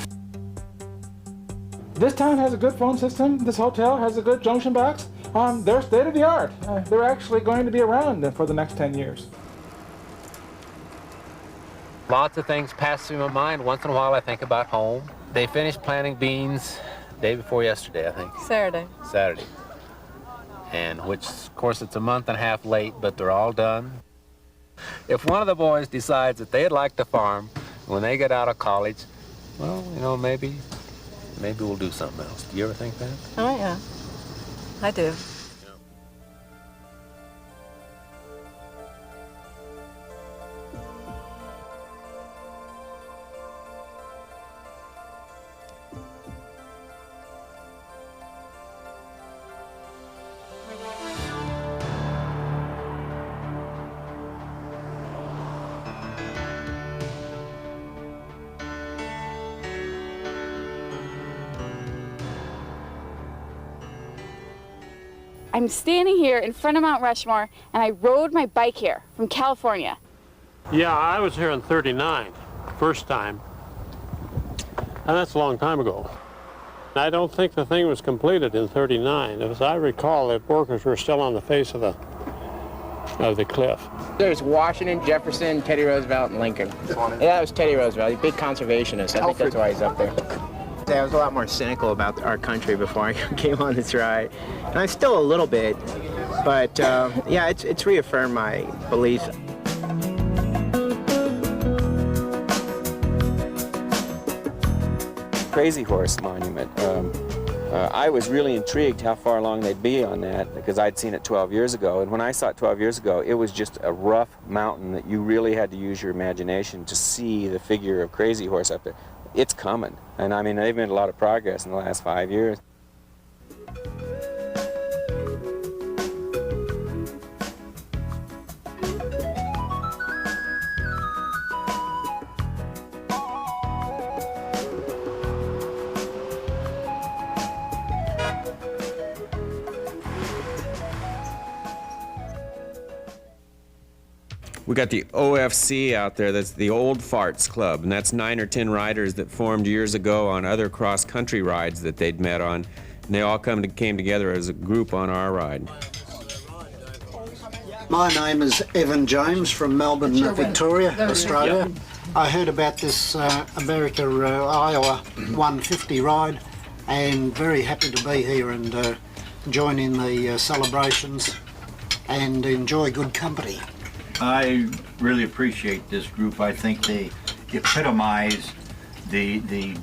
This town has a good phone system. This hotel has a good junction box. They're state-of-the-art. They're actually going to be around for the next 10 years. Lots of things pass through my mind. Once in a while I think about home. They finished planting beans day before yesterday, I think. Saturday. And which, of course, it's a month and a half late, but they're all done. If one of the boys decides that they'd like to farm when they get out of college, well, you know, maybe we'll do something else. Do you ever think that? Oh, yeah. I do. I'm standing here in front of Mount Rushmore, and I rode my bike here from California. Yeah, I was here in '39, first time, and that's a long time ago. I don't think the thing was completed in '39. As I recall, the workers were still on the face of the cliff. There's Washington, Jefferson, Teddy Roosevelt, and Lincoln. Yeah, that was Teddy Roosevelt, a big conservationist. I think that's why he's up there. I was a lot more cynical about our country before I came on this ride. And I'm still a little bit, but yeah, it's reaffirmed my beliefs. Crazy Horse Monument. I was really intrigued how far along they'd be on that because I'd seen it 12 years ago. And when I saw it 12 years ago, it was just a rough mountain that you really had to use your imagination to see the figure of Crazy Horse up there. It's coming. And I mean, they've made a lot of progress in the last 5 years. We got the OFC out there, that's the Old Farts Club, and that's 9 or 10 riders that formed years ago on other cross-country rides that they'd met on, and they all came together as a group on our ride. My name is Evan James from Melbourne, Victoria, Australia. I heard about this America Iowa 150 ride and very happy to be here and join in the celebrations and enjoy good company. I really appreciate this group. I think they epitomize the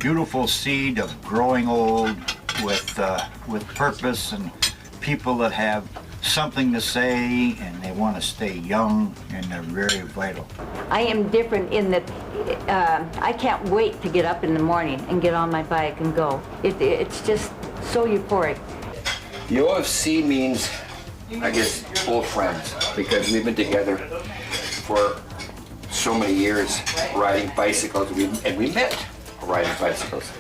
beautiful seed of growing old with purpose and people that have something to say and they want to stay young and they're very vital. I am different in that I can't wait to get up in the morning and get on my bike and go. It's just so euphoric. The OFC means, I guess, old friends, because we've been together for so many years riding bicycles, and we met riding bicycles.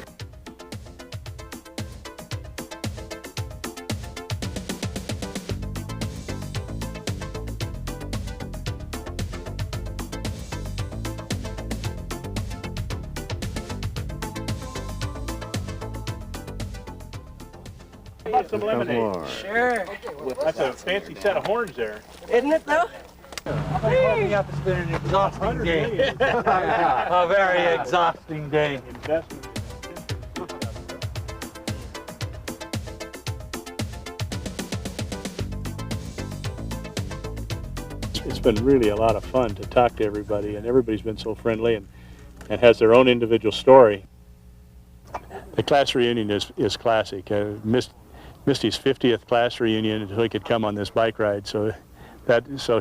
How about some lemonade? Sure. That's a fancy set of horns there. Isn't it though? Hey. Up, it's been an exhausting day. A very exhausting day. It's been really a lot of fun to talk to everybody, and everybody's been so friendly and has their own individual story. The class reunion is classic. Misty's 50th class reunion until he could come on this bike ride, so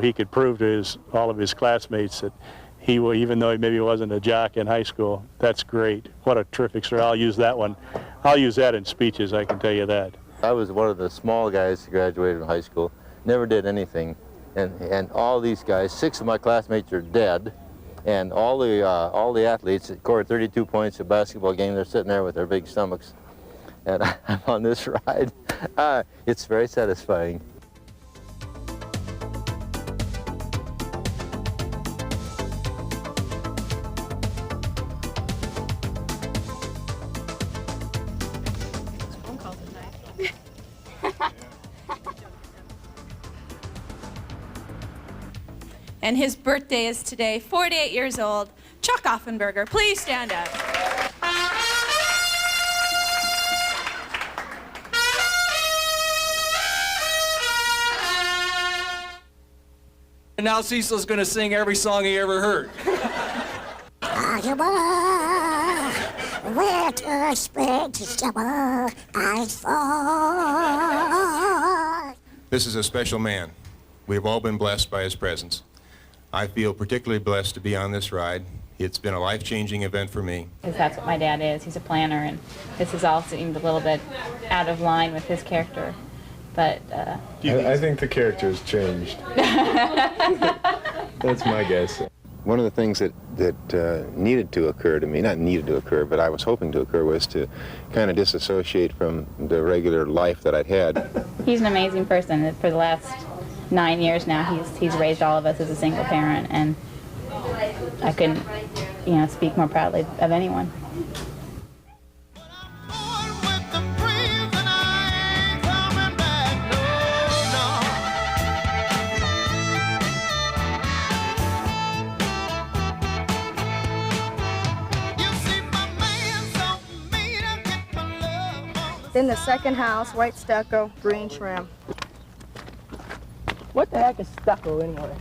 he could prove to all of his classmates that he will, even though he maybe wasn't a jock in high school. That's great. What a terrific story. I'll use that one. I'll use that in speeches, I can tell you that. I was one of the small guys who graduated from high school, never did anything, and all these guys, 6 of my classmates are dead, and all the athletes that scored 32 points at a basketball game, they're sitting there with their big stomachs. And I'm on this ride. It's very satisfying. And his birthday is today, 48 years old. Chuck Offenberger, please stand up. And now Cecil's going to sing every song he ever heard. This is a special man. We've all been blessed by his presence. I feel particularly blessed to be on this ride. It's been a life-changing event for me. Because that's what my dad is. He's a planner, and this has all seemed a little bit out of line with his character. But I think the character has changed. That's my guess. One of the things that needed to occur to me, not needed to occur, but I was hoping to occur, was to kind of disassociate from the regular life that I'd had. he's an amazing person. For the last 9 years now, he's raised all of us as a single parent, and I couldn't, speak more proudly of anyone. In the second house, white stucco, green trim. What the heck is stucco anyway?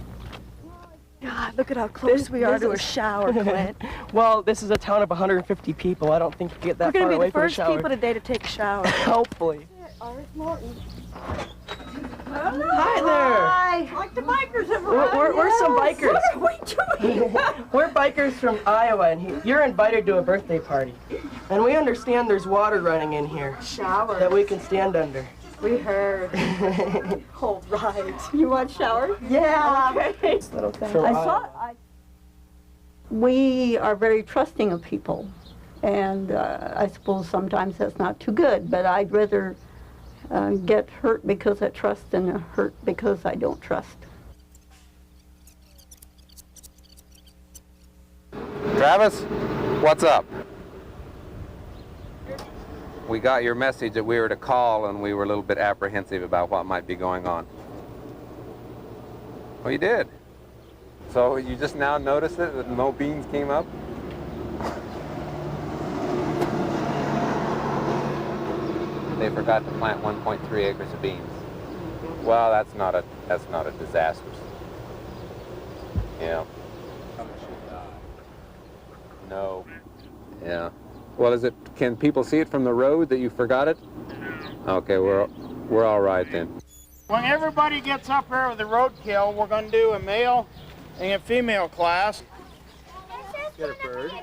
God, look at how close we are to a shower, Clint. Well, this is a town of 150 people. I don't think you can get that far away from a shower. We're going to be the first people today to take a shower. Hopefully. Hi there. Like the bikers have arrived. We're some bikers. What are we doing? We're bikers from Iowa, and you're invited to a birthday party. And we understand there's water running in here. Showers. That we can stand under. We heard. All right. You want shower? Yeah. Okay. Little thing. We are very trusting of people, and I suppose sometimes that's not too good, but I'd rather get hurt because I trust than hurt because I don't trust. Travis, what's up? We got your message that we were to call, and we were a little bit apprehensive about what might be going on. Well, you did. So you just now noticed it, that no beans came up? They forgot to plant 1.3 acres of beans. Well, that's not a disaster. Yeah. No. Yeah. Well, can people see it from the road that you forgot it? Okay, we're all right then. When everybody gets up here with the roadkill, we're going to do a male and a female class. Get a bird.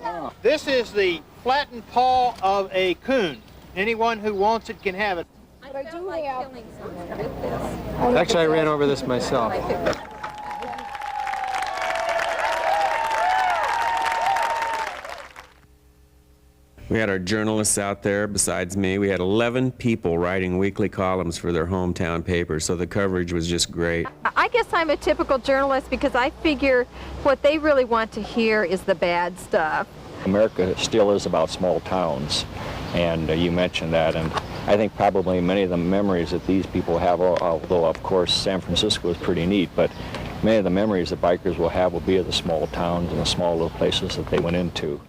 Oh. This is the flattened paw of a coon. Anyone who wants it can have it. I don't like killing someone with this. Actually, I ran over this myself. We had our journalists out there besides me. We had 11 people writing weekly columns for their hometown papers, so the coverage was just great. I guess I'm a typical journalist because I figure what they really want to hear is the bad stuff. America still is about small towns, and you mentioned that, and I think probably many of the memories that these people have, although of course San Francisco is pretty neat, but many of the memories that bikers will have will be of the small towns and the small little places that they went into.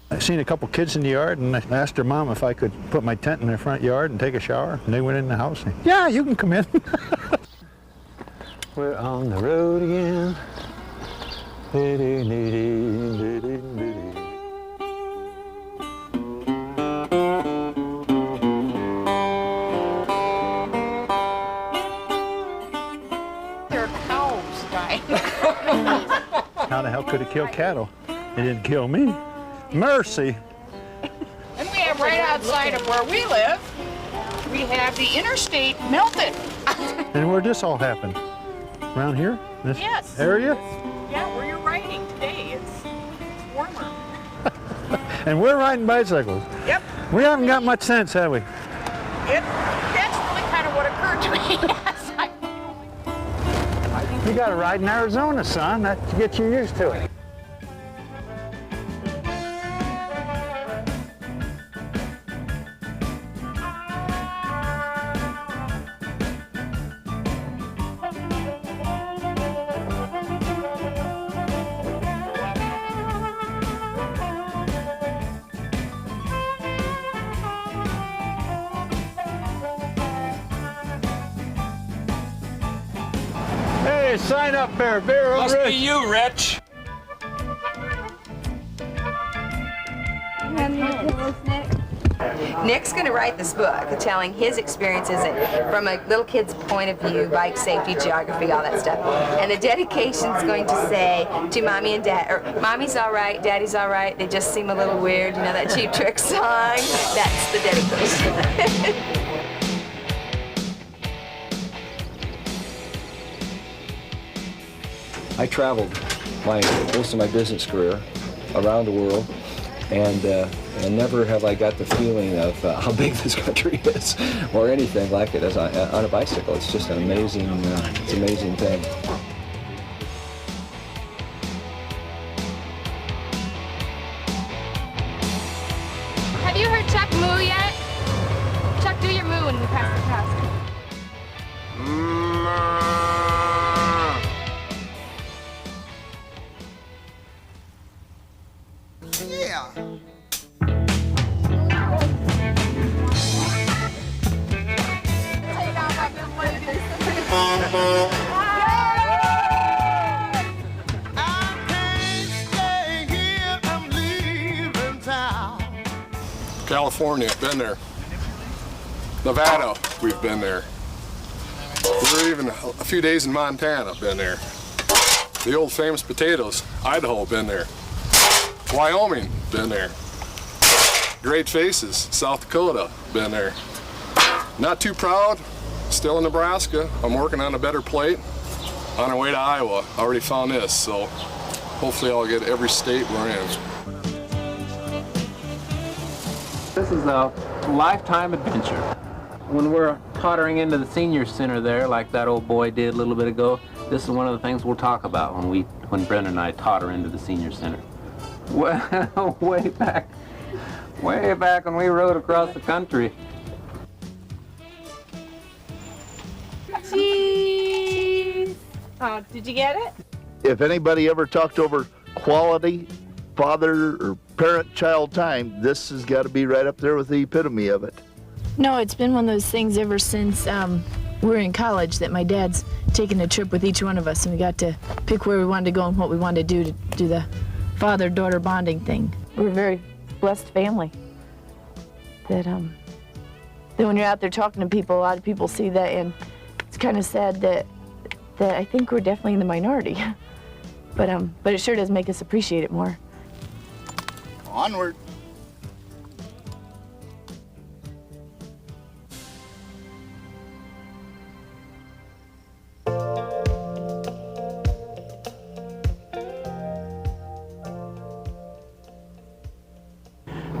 I seen a couple kids in the yard, and I asked their mom if I could put my tent in their front yard and take a shower, and they went in the house. And, yeah, you can come in. We're on the road again. There are cows dying. How the hell could it kill cattle? It didn't kill me. Mercy. And we have right outside of where we live, we have the interstate melted. And where'd this all happen? Around here? This Yes. area? Yeah, where you're riding today, it's warmer. And we're riding bicycles. Yep. We haven't got much sense, have we? That's really kind of what occurred to me. You got to ride in Arizona, son. That gets you used to it. Hey, sign up there, Bear. Must be you, Rich. Nick's going to write this book telling his experiences from a little kid's point of view, bike safety, geography, all that stuff. And the dedication's going to say to Mommy and Dad, or Mommy's all right, Daddy's all right, they just seem a little weird, you know, that Cheap Trick song? That's the dedication. I traveled most of my business career around the world, and never have I got the feeling of how big this country is, or anything like it as on a bicycle. It's just an amazing, it's an amazing thing. Have you heard Chuck moo yet? Chuck, do your moo when we pass the house. Yeah. California, been there. Nevada, we've been there. We're even a few days in Montana, been there. The old famous potatoes, Idaho, been there. Wyoming, been there. Great Faces, South Dakota, been there. Not too proud, still in Nebraska. I'm working on a better plate. On our way to Iowa, already found this, so hopefully I'll get every state we're in. This is a lifetime adventure. When we're tottering into the senior center there, like that old boy did a little bit ago, this is one of the things we'll talk about when Brenda and I totter into the senior center. Well, way back when we rode across the country. Cheese! Oh, did you get it? If anybody ever talked over quality father or parent-child time, this has got to be right up there with the epitome of it. No, it's been one of those things ever since we were in college that my dad's taken a trip with each one of us, and we got to pick where we wanted to go and what we wanted to do the father-daughter bonding thing. We're a very blessed family. That when you're out there talking to people, a lot of people see that, and it's kind of sad that I think we're definitely in the minority. But it sure does make us appreciate it more. Onward.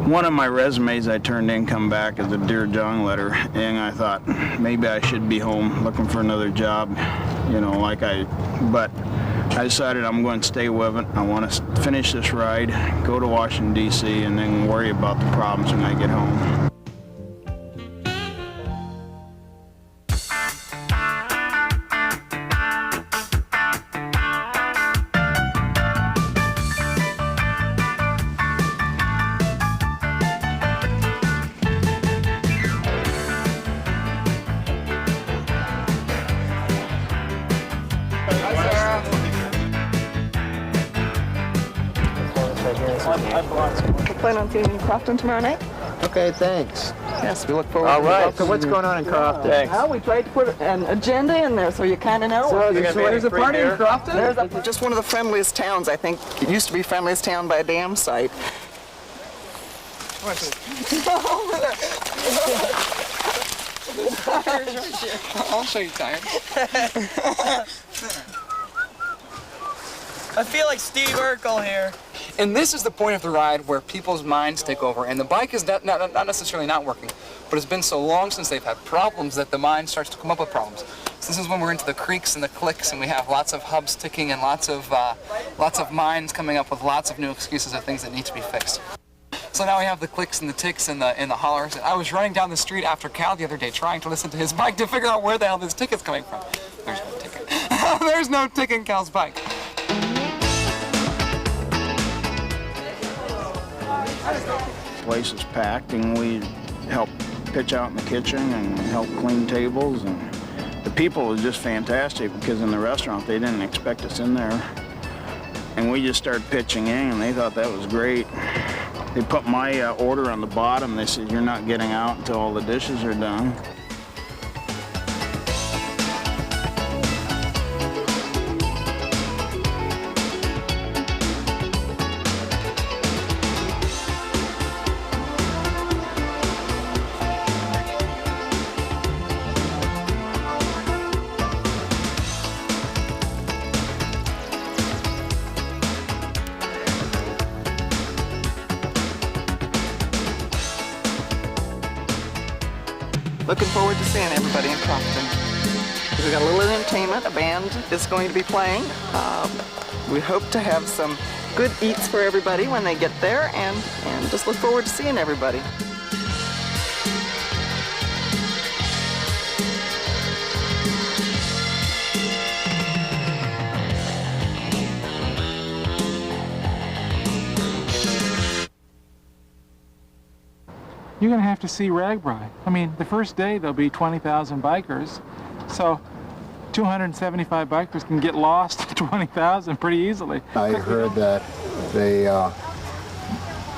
One of my resumes I turned in come back as a Dear John letter, and I thought maybe I should be home looking for another job, but I decided I'm going to stay with it. I want to finish this ride, go to Washington, D.C., and then worry about the problems when I get home. We plan on seeing you in Crofton tomorrow night. Okay, thanks. Yes, we look forward All to right, welcoming so what's you. going on in Crofton? Well, we tried to put an agenda in there so you kind of know. So there's a party in Crofton? There's just one of the friendliest towns, I think. It used to be friendliest town by a dam site. I'll show you time. I feel like Steve Urkel here. And this is the point of the ride where people's minds take over. And the bike is not necessarily not working, but it's been so long since they've had problems that the mind starts to come up with problems. So this is when we're into the creaks and the clicks, and we have lots of hubs ticking and lots of minds coming up with lots of new excuses of things that need to be fixed. So now we have the clicks and the ticks and the hollers. I was running down the street after Cal the other day trying to listen to his bike to figure out where the hell this ticket's coming from. There's no ticket. There's no tick in Cal's bike. Place is packed, and we help pitch out in the kitchen and help clean tables, and the people was just fantastic because in the restaurant they didn't expect us in there, and we just started pitching in, and they thought that was great. They put my order on the bottom. They said, "You're not getting out until all the dishes are done." Looking forward to seeing everybody in Crofton. We've got a little entertainment. A band is going to be playing. We hope to have some good eats for everybody when they get there, and just look forward to seeing everybody. You're going to have to see RAGBRAI. I mean, the first day there'll be 20,000 bikers, so 275 bikers can get lost in 20,000 pretty easily. I heard that they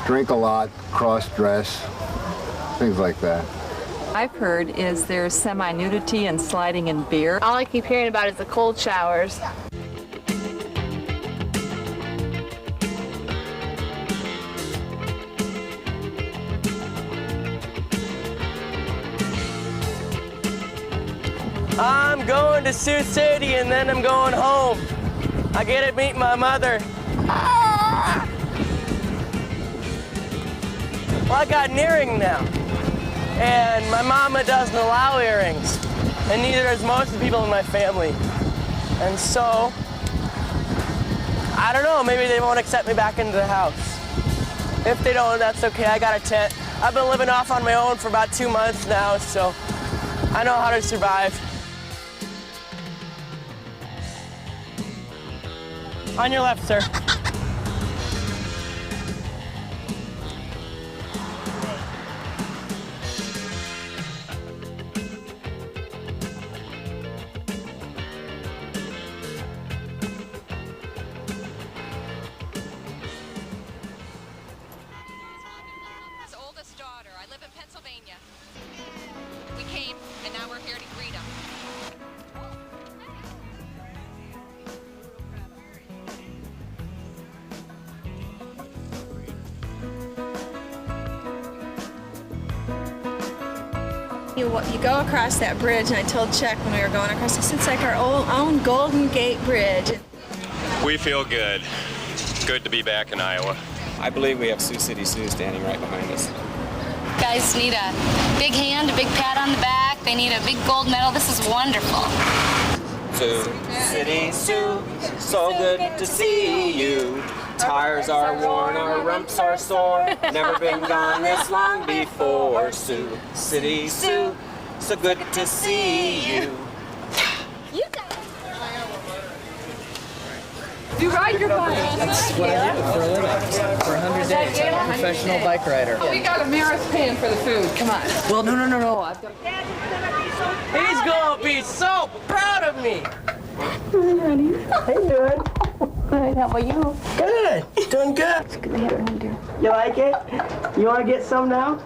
drink a lot, cross-dress, things like that. I've heard is there's semi-nudity and sliding in beer. All I keep hearing about is the cold showers. I'm going to Sioux City and then I'm going home. I get to meet my mother. Well, I got an earring now. and my mama doesn't allow earrings, and neither does most of the people in my family. And so, I don't know, maybe they won't accept me back into the house. If they don't, that's okay, I got a tent. I've been living off on my own for about 2 months now, so I know how to survive. On your left, sir. You go across that bridge, and I told Chuck when we were going across, I said, it's like our own Golden Gate Bridge. We feel good. Good to be back in Iowa. I believe we have Sioux City Sioux standing right behind us. Guys need a big hand, a big pat on the back. They need a big gold medal. This is wonderful. Sioux City Sioux, so good to see you. Tires are worn, our rumps are sore. Never been gone this long before. Sioux City Sioux, so good to see you. You ride your bike. That's what I do for a living. For 100 days, I'm a professional bike rider. We got a Maris paying for the food. Come on. Well, no. I've got... He's gonna be so proud of me. Hi, honey. How you doing? Good. How about you? Good. Doing good. It's good to have her home, dear. You like it? You want to get some now?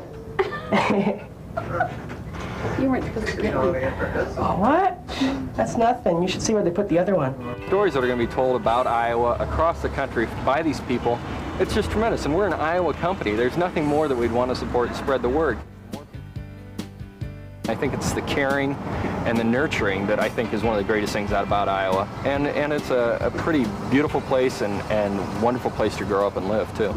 You weren't supposed to get one. Oh, what? That's nothing. You should see where they put the other one. Stories that are going to be told about Iowa across the country by these people, it's just tremendous. And we're an Iowa company. There's nothing more that we'd want to support and spread the word. I think it's the caring and the nurturing that I think is one of the greatest things out about Iowa. And it's a pretty beautiful place and wonderful place to grow up and live, too.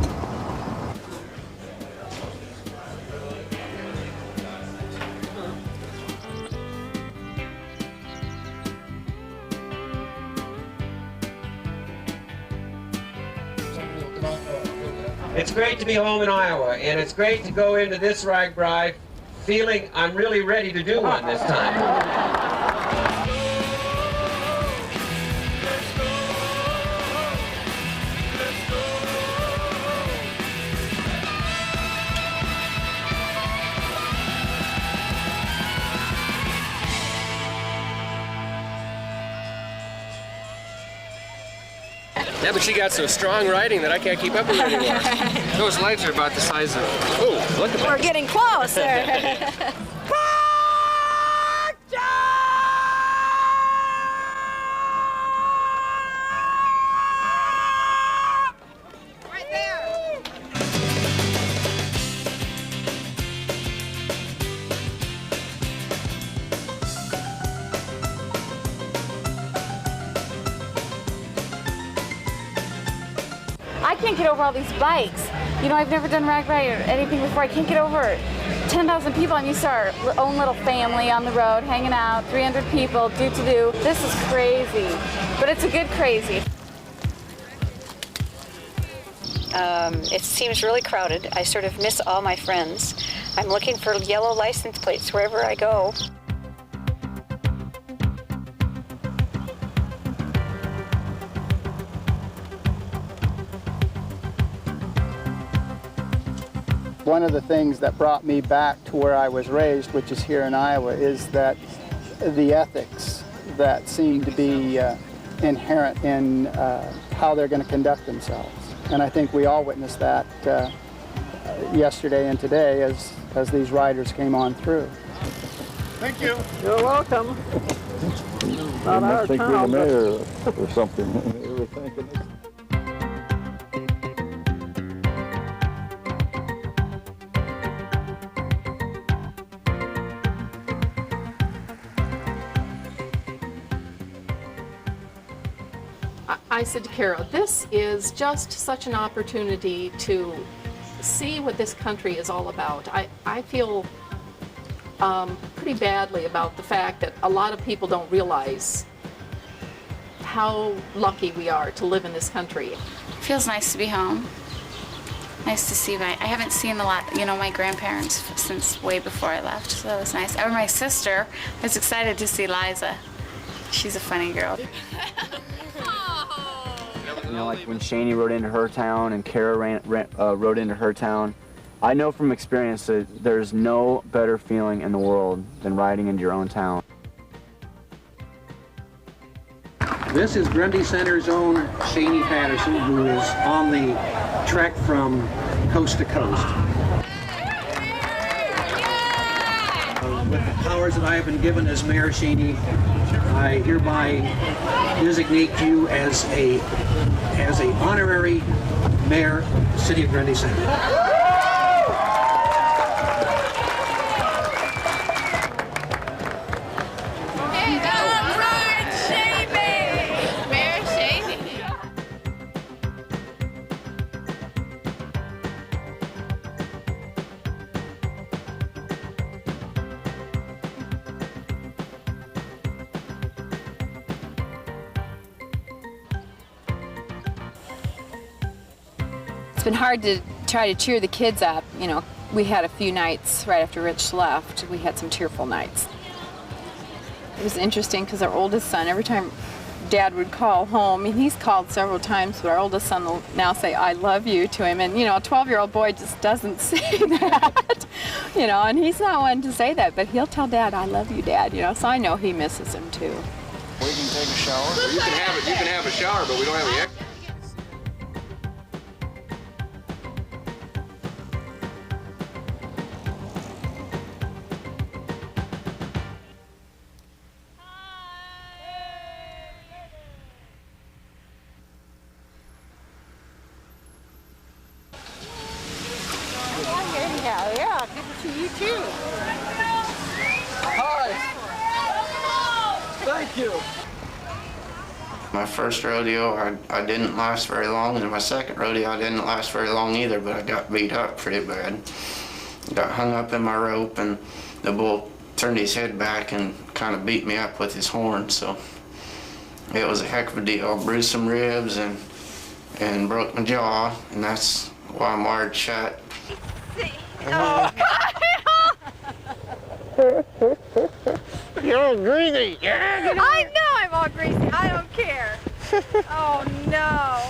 It's great to be home in Iowa, and it's great to go into this RAGBRAI feeling I'm really ready to do one this time. Yeah, but she got so strong riding that I can't keep up with her anymore. Those legs are about the size of... Oh, look at that. We're getting closer. I can't get over all these bikes. You know, I've never done RAGBRAI or anything before. I can't get over 10,000 people. I'm used to our own little family on the road, hanging out, 300 people, do-to-do. This is crazy, but it's a good crazy. It seems really crowded. I sort of miss all my friends. I'm looking for yellow license plates wherever I go. One of the things that brought me back to where I was raised, which is here in Iowa, is that the ethics that seem to be inherent in how they're going to conduct themselves. And I think we all witnessed that yesterday and today as these riders came on through. Thank you. You're welcome. Not our think town, we're the mayor or something. They were thinking this. I said to Carol, this is just such an opportunity to see what this country is all about. I feel pretty badly about the fact that a lot of people don't realize how lucky we are to live in this country. Feels nice to be home. Nice to see I haven't seen a lot, my grandparents since way before I left, so that was nice. Or my sister, I was excited to see Liza. She's a funny girl. Like when Shani rode into her town and Kara rode into her town, I know from experience that there's no better feeling in the world than riding into your own town. This is Grundy Center's own Shani Patterson, who is on the trek from coast to coast. With the powers that I have been given as Mayor Shani, I hereby designate you as a honorary mayor of the City of Grundy Center. It's been hard to try to cheer the kids up. We had a few nights right after Rich left. We had some tearful nights. It was interesting because our oldest son, every time Dad would call home, and he's called several times, but our oldest son will now say, "I love you" to him. And, a 12-year-old boy just doesn't say that, and he's not one to say that, but he'll tell Dad, "I love you, Dad," so I know he misses him too. We can take a shower. Well, you can have a shower, but we don't have any extra. Yeah, good to see you too. Hi. Thank you. My first rodeo, I didn't last very long, and my second rodeo, I didn't last very long either, but I got beat up pretty bad. Got hung up in my rope, and the bull turned his head back and kind of beat me up with his horn, so it was a heck of a deal. I bruised some ribs and broke my jaw, and that's why I'm wired shut. Oh, God! You're all greasy. I know I'm all greasy. I don't care. Oh, no.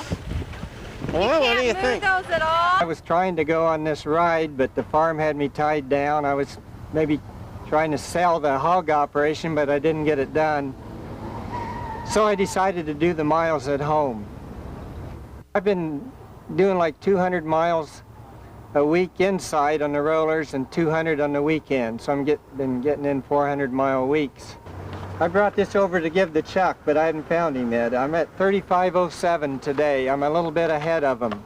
Well, what do you think? Those at all? I was trying to go on this ride, but the farm had me tied down. I was maybe trying to sell the hog operation, but I didn't get it done. So I decided to do the miles at home. I've been doing like 200 miles a week inside on the rollers and 200 on the weekend, so been getting in 400-mile weeks. I brought this over to give to Chuck, but I hadn't found him yet. I'm at 3507 today. I'm a little bit ahead of him.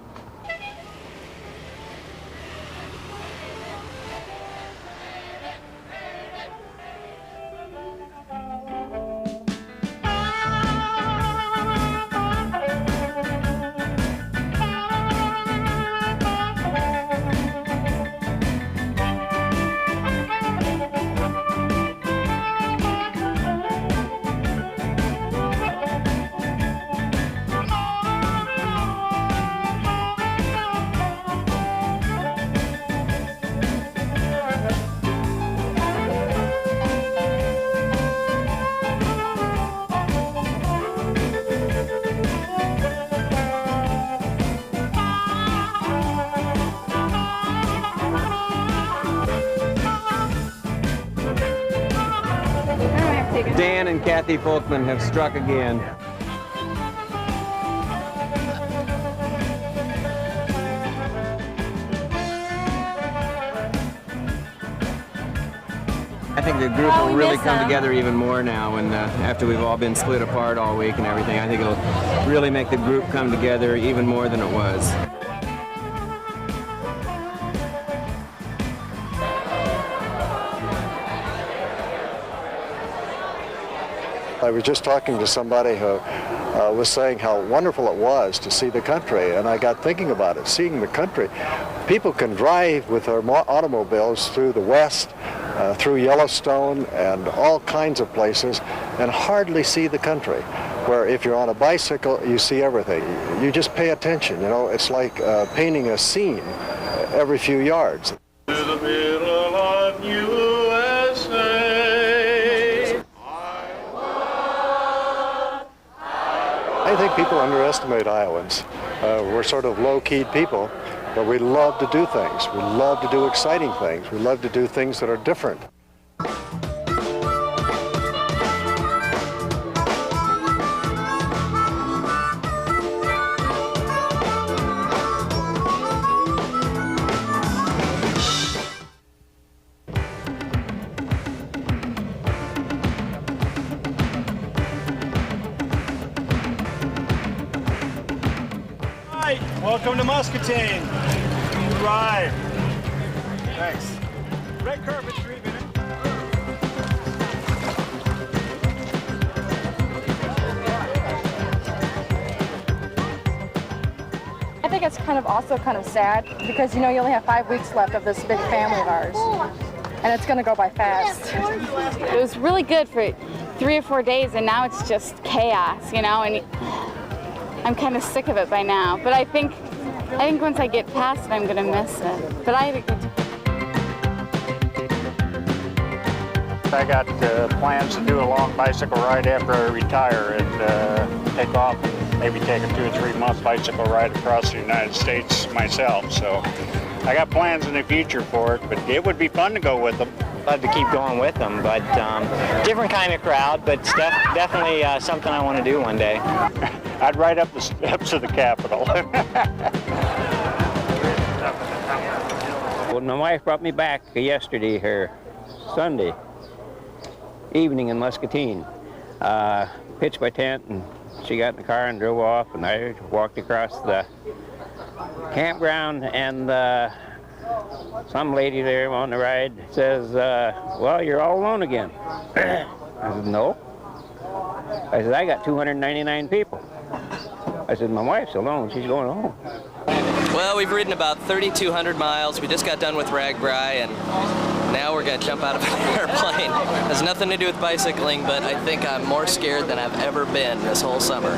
Dan and Kathy Folkman have struck again. I think the group will really come together even more now, and after we've all been split apart all week and everything, I think it'll really make the group come together even more than it was. I was just talking to somebody who was saying how wonderful it was to see the country, and I got thinking about it, seeing the country. People can drive with their automobiles through the West through Yellowstone and all kinds of places and hardly see the country. Where if you're on a bicycle, you see everything. You just pay attention, you know. It's like painting a scene every few yards. To the middle of USA. I think people underestimate Iowans. We're sort of low-keyed people, but we love to do things. We love to do exciting things. We love to do things that are different. Welcome to Muscatine. Good ride. Thanks. Red carpet treatment. I think it's also kind of sad because you only have 5 weeks left of this big family of ours. And it's going to go by fast. It was really good for 3 or 4 days, and now it's just chaos, and I'm kind of sick of it by now. But I think once I get past it, I'm going to miss it. But I had a good time. I got plans to do a long bicycle ride after I retire and take off and maybe take a 2 or 3 month bicycle ride across the United States myself. So I got plans in the future for it, but it would be fun to go with them. Love to keep going with them, but different kind of crowd, but definitely something I want to do one day. I'd ride up the steps of the Capitol. Well, my wife brought me back yesterday, Sunday evening in Muscatine. Pitched my tent, and she got in the car and drove off, and I walked across the campground, and some lady there on the ride says, well, you're all alone again. I said, no. I said, I got 299 people. I said, my wife's alone. She's going home. Well, we've ridden about 3,200 miles. We just got done with RAGBRAI, and now we're going to jump out of an airplane. Has nothing to do with bicycling, but I think I'm more scared than I've ever been this whole summer.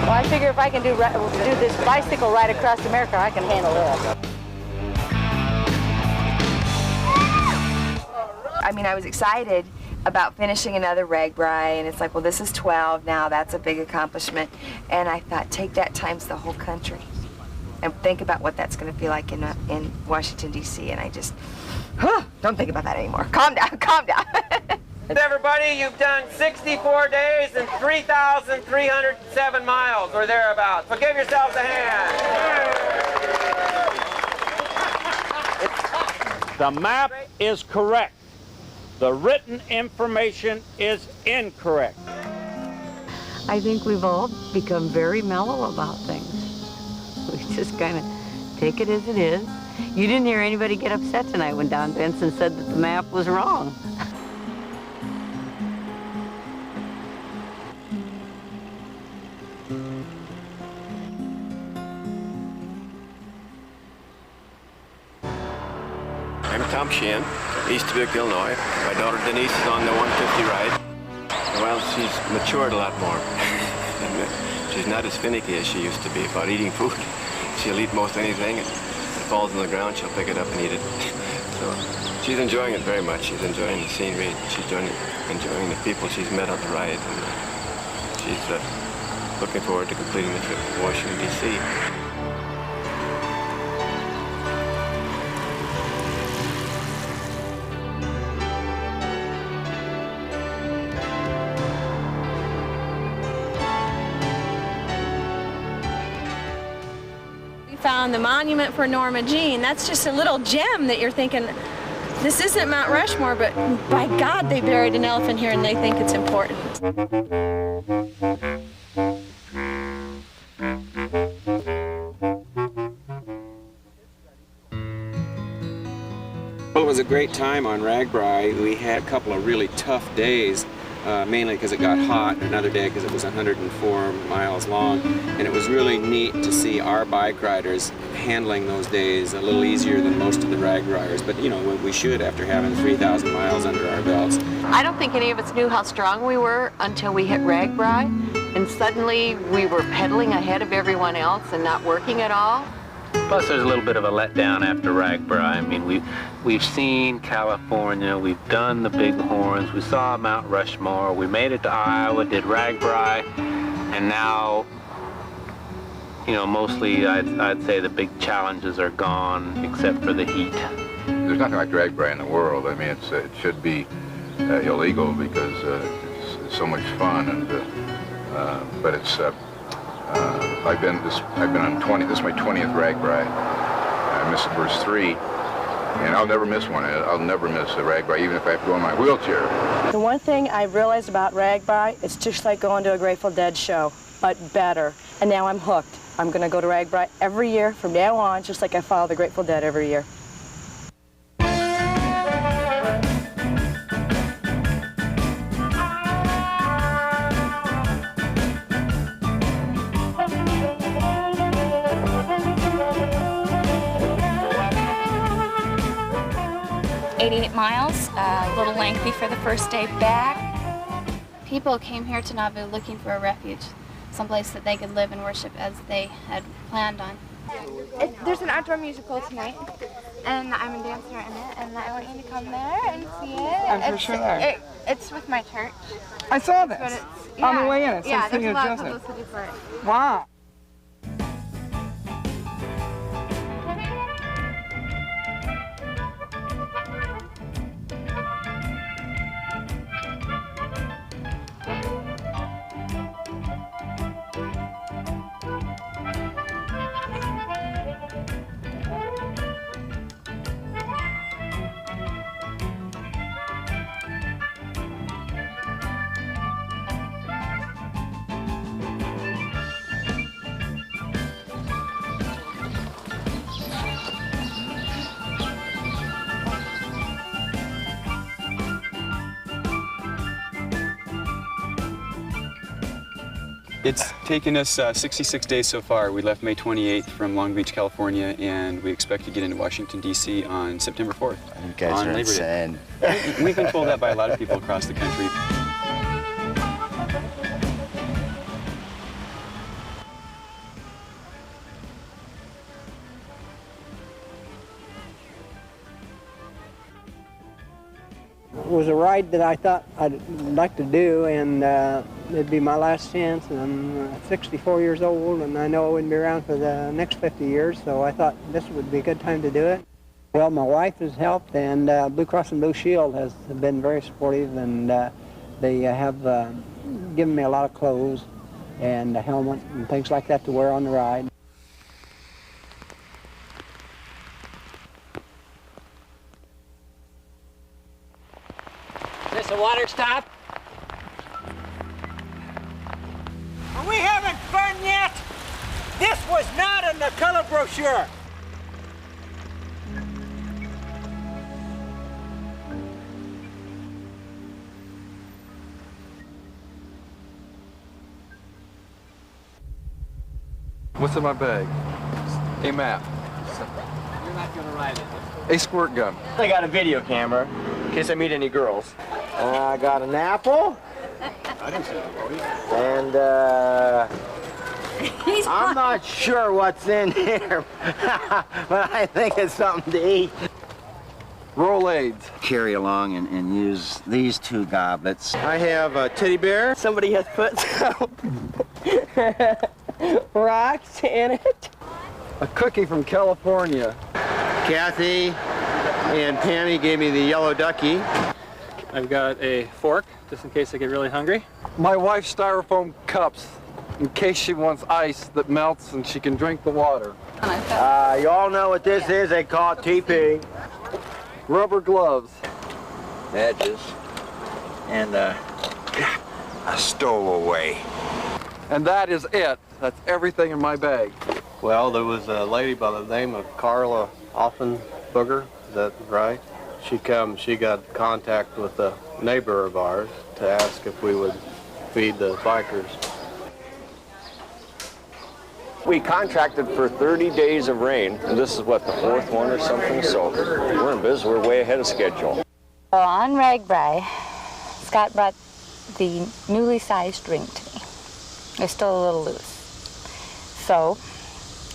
Well, I figure if I can do this bicycle ride across America, I can handle it. I mean, I was excited about finishing another RAGBRAI, and it's like, well, this is 12 now. That's a big accomplishment. And I thought, take that times the whole country and think about what that's going to feel like in Washington, D.C. And I just, don't think about that anymore. Calm down, calm down. Everybody, you've done 64 days and 3,307 miles, or thereabouts. So give yourselves a hand. The map is correct. The written information is incorrect. I think we've all become very mellow about things. We just kind of take it as it is. You didn't hear anybody get upset tonight when Don Benson said that the map was wrong. I'm Tom Sheehan, East Dubuque, Illinois. My daughter Denise is on the 150 ride. Well, she's matured a lot more. She's not as finicky as she used to be about eating food. She'll eat most anything, and if it falls on the ground, she'll pick it up and eat it. So she's enjoying it very much. She's enjoying the scenery. She's enjoying the people she's met on the ride. And she's looking forward to completing the trip to Washington, D.C. Found the monument for Norma Jean. That's just a little gem that you're thinking, this isn't Mount Rushmore, but by God, they buried an elephant here and they think it's important. Well, it was a great time on RAGBRAI. We had a couple of really tough days, mainly because it got hot, and another day because it was 104 miles long. And it was really neat to see our bike riders handling those days a little easier than most of the RAGBRAIers. But you know, we should after having 3,000 miles under our belts. I don't think any of us knew how strong we were until we hit RAGBRAI, and suddenly we were pedaling ahead of everyone else and not working at all. Plus, there's a little bit of a letdown after RAGBRAI. I mean, we've seen California, we've done the Bighorns, we saw Mount Rushmore, we made it to Iowa, did RAGBRAI, and now, you know, mostly I'd say the big challenges are gone, except for the heat. There's nothing like RAGBRAI in the world. I mean, it should be illegal because it's so much fun, and but it's. I've been on 20. This is my 20th RAGBRAI. I missed the first 3, and I'll never miss one. I'll never miss a RAGBRAI, even if I have to go in my wheelchair. The one thing I realized about RAGBRAI, it's just like going to a Grateful Dead show, but better. And now I'm hooked. I'm going to go to RAGBRAI every year from now on, just like I follow the Grateful Dead every year. Miles, a little lengthy for the first day back. People came here to Nauvoo looking for a refuge, someplace that they could live and worship as they had planned on. There's an outdoor musical tonight, and I'm a dancer in it, and I want you to come there and see it. I'm for sure there. It's with my church. I saw this on the way in. It says there's a lot of Joseph. publicity for it. Wow. It's taken us 66 days so far. We left May 28th from Long Beach, California, and we expect to get into Washington, D.C. on September 4th. You guys on are Labor insane. Day. We've been told that by a lot of people across the country. It was a ride that I thought I'd like to do, and it'd be my last chance. And I'm 64 years old, and I know I wouldn't be around for the next 50 years, so I thought this would be a good time to do it. Well, my wife has helped, and Blue Cross and Blue Shield has been very supportive, and they have given me a lot of clothes and a helmet and things like that to wear on the ride. Is this a water stop? Are we having fun yet? This was not in the color brochure. What's in my bag? A map. You're not gonna ride it. A squirt gun. I got a video camera in case I meet any girls. I got an apple. I didn't say that. And I'm not sure what's in here, but I think it's something to eat. Rolaids. Carry along and use these 2 goblets. I have a teddy bear. Somebody has put some rocks in it. A cookie from California. Kathy and Pammy gave me the yellow ducky. I've got a fork, just in case I get really hungry. My wife's styrofoam cups, in case she wants ice that melts and she can drink the water. You all know what this is. They call it TP. Rubber gloves. Badges. And a stowaway. And that is it. That's everything in my bag. Well, there was a lady by the name of Carla Offenberger, is that right? she got contact with a neighbor of ours to ask if we would feed the bikers. We contracted for 30 days of rain, and this is what, the fourth one or something, so we're in business, we're way ahead of schedule. Well, on RAGBRAI, Scott brought the newly sized ring to me. It's still a little loose, so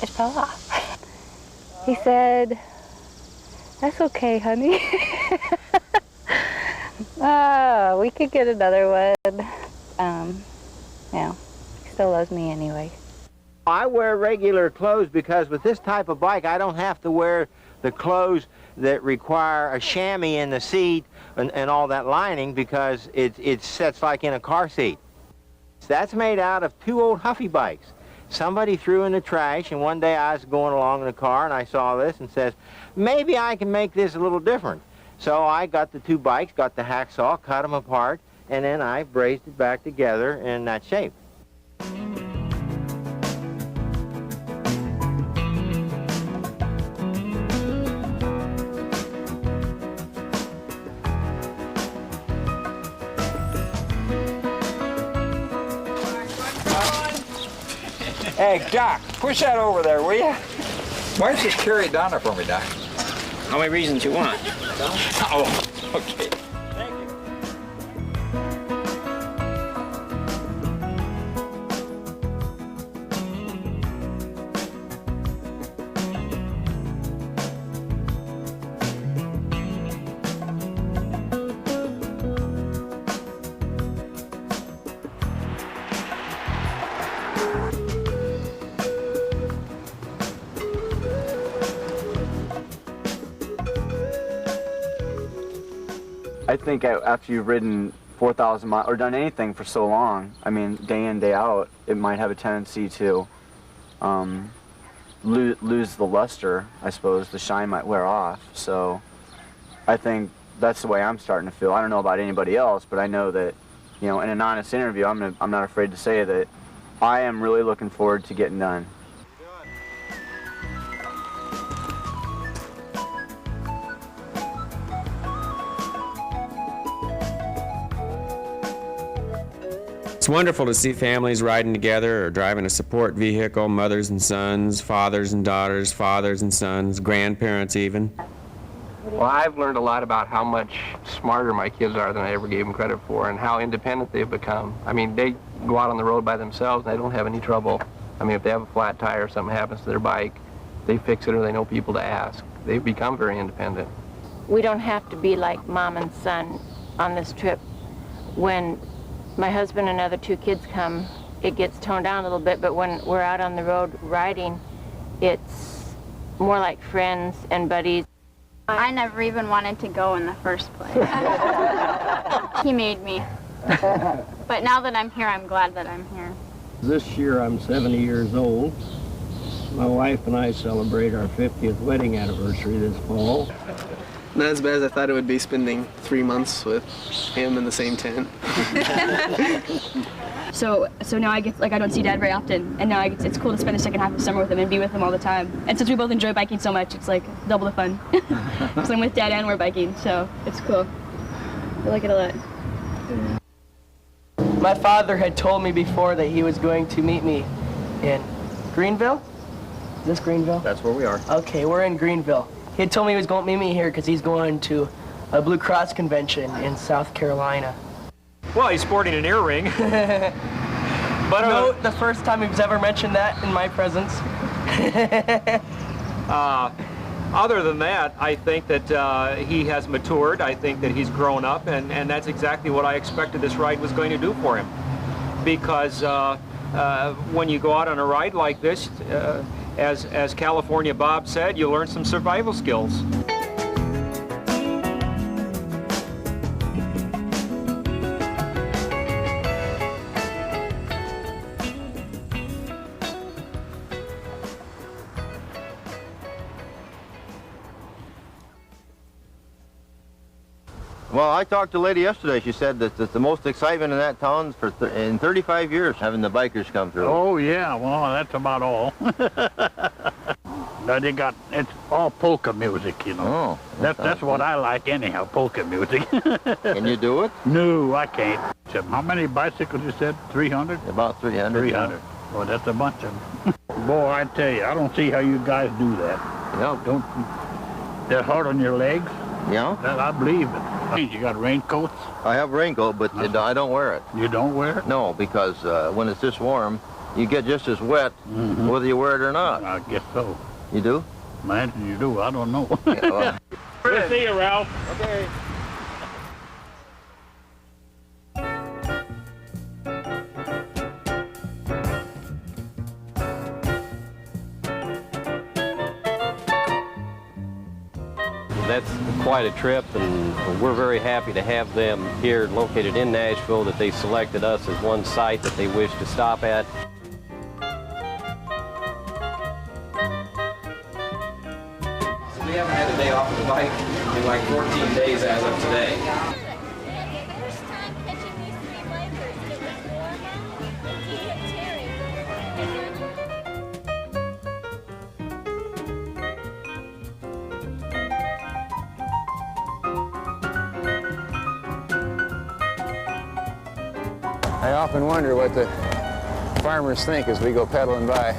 it fell off. He said, "That's okay, honey." Oh, we could get another one. Yeah, he still loves me anyway. I wear regular clothes because with this type of bike, I don't have to wear the clothes that require a chamois in the seat and all that lining because it sits like in a car seat. That's made out of 2 old Huffy bikes. Somebody threw in the trash, and one day I was going along in the car and I saw this and says, maybe I can make this a little different. So I got the 2 bikes, got the hacksaw, cut them apart, and then I brazed it back together in that shape. Hey, Doc, push that over there, will you? Why don't you just carry it down there for me, Doc? How many reasons you want? Oh, okay. I think after you've ridden 4,000 miles or done anything for so long, I mean, day in, day out, it might have a tendency to lose the luster, I suppose. The shine might wear off. So I think that's the way I'm starting to feel. I don't know about anybody else, but I know that, you know, in an honest interview, I'm not afraid to say that I am really looking forward to getting done. It's wonderful to see families riding together or driving a support vehicle, mothers and sons, fathers and daughters, fathers and sons, grandparents even. Well, I've learned a lot about how much smarter my kids are than I ever gave them credit for and how independent they've become. I mean, they go out on the road by themselves and they don't have any trouble. I mean, if they have a flat tire or something happens to their bike, they fix it or they know people to ask. They've become very independent. We don't have to be like mom and son on this trip. When my husband and other 2 kids come, it gets toned down a little bit, but when we're out on the road riding, it's more like friends and buddies. I never even wanted to go in the first place. He made me. But now that I'm here, I'm glad that I'm here. This year I'm 70 years old. My wife and I celebrate our 50th wedding anniversary this fall. Not as bad as I thought it would be, spending 3 months with him in the same tent. So now I get, like, I don't see Dad very often, and now it's cool to spend the second half of summer with him and be with him all the time. And since we both enjoy biking so much, it's like double the fun. Because I'm with Dad and we're biking, so it's cool. I like it a lot. My father had told me before that he was going to meet me in Greenville. Is this Greenville? That's where we are. Okay, we're in Greenville. He had told me he was going to meet me here because he's going to a Blue Cross convention in South Carolina. Well, he's sporting an earring. But no, the first time he's ever mentioned that in my presence. Other than that, I think that he has matured. I think that he's grown up, and that's exactly what I expected this ride was going to do for him. Because when you go out on a ride like this, as California Bob said, you learn some survival skills. Well, I talked to a lady yesterday. She said that the most excitement in that town in 35 years, having the bikers come through. Oh, yeah. Well, that's about all. They got, it's all polka music, you know. Oh, That's what I like anyhow, polka music. Can you do it? No, I can't. How many bicycles you said? 300? About 300. 300. Well, that's a bunch of them. Boy, I tell you, I don't see how you guys do that. Yeah. Don't. They're hard on your legs. Yeah. That I believe it. You got raincoats? I have raincoat, but I don't wear it. You don't wear it? No, because when it's this warm, you get just as wet whether you wear it or not. I guess so. You do? Man, you do. I don't know. Yeah, well. We'll see you, Ralph. Okay. That's quite a trip, and we're very happy to have them here located in Nashville, that they selected us as one site that they wish to stop at. We haven't had a day off of the bike in like 14 days as of today. I often wonder what the farmers think as we go pedaling by.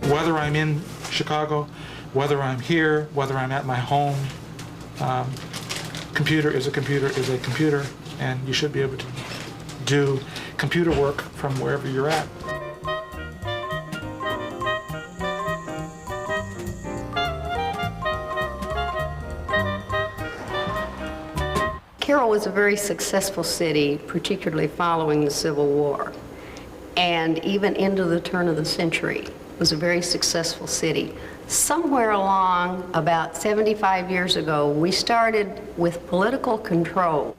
Whether I'm in Chicago, whether I'm here, whether I'm at my home, computer is a computer, and you should be able to do computer work from wherever you're at. Carroll was a very successful city, particularly following the Civil War. And even into the turn of the century, it was a very successful city. Somewhere along about 75 years ago, we started with political control.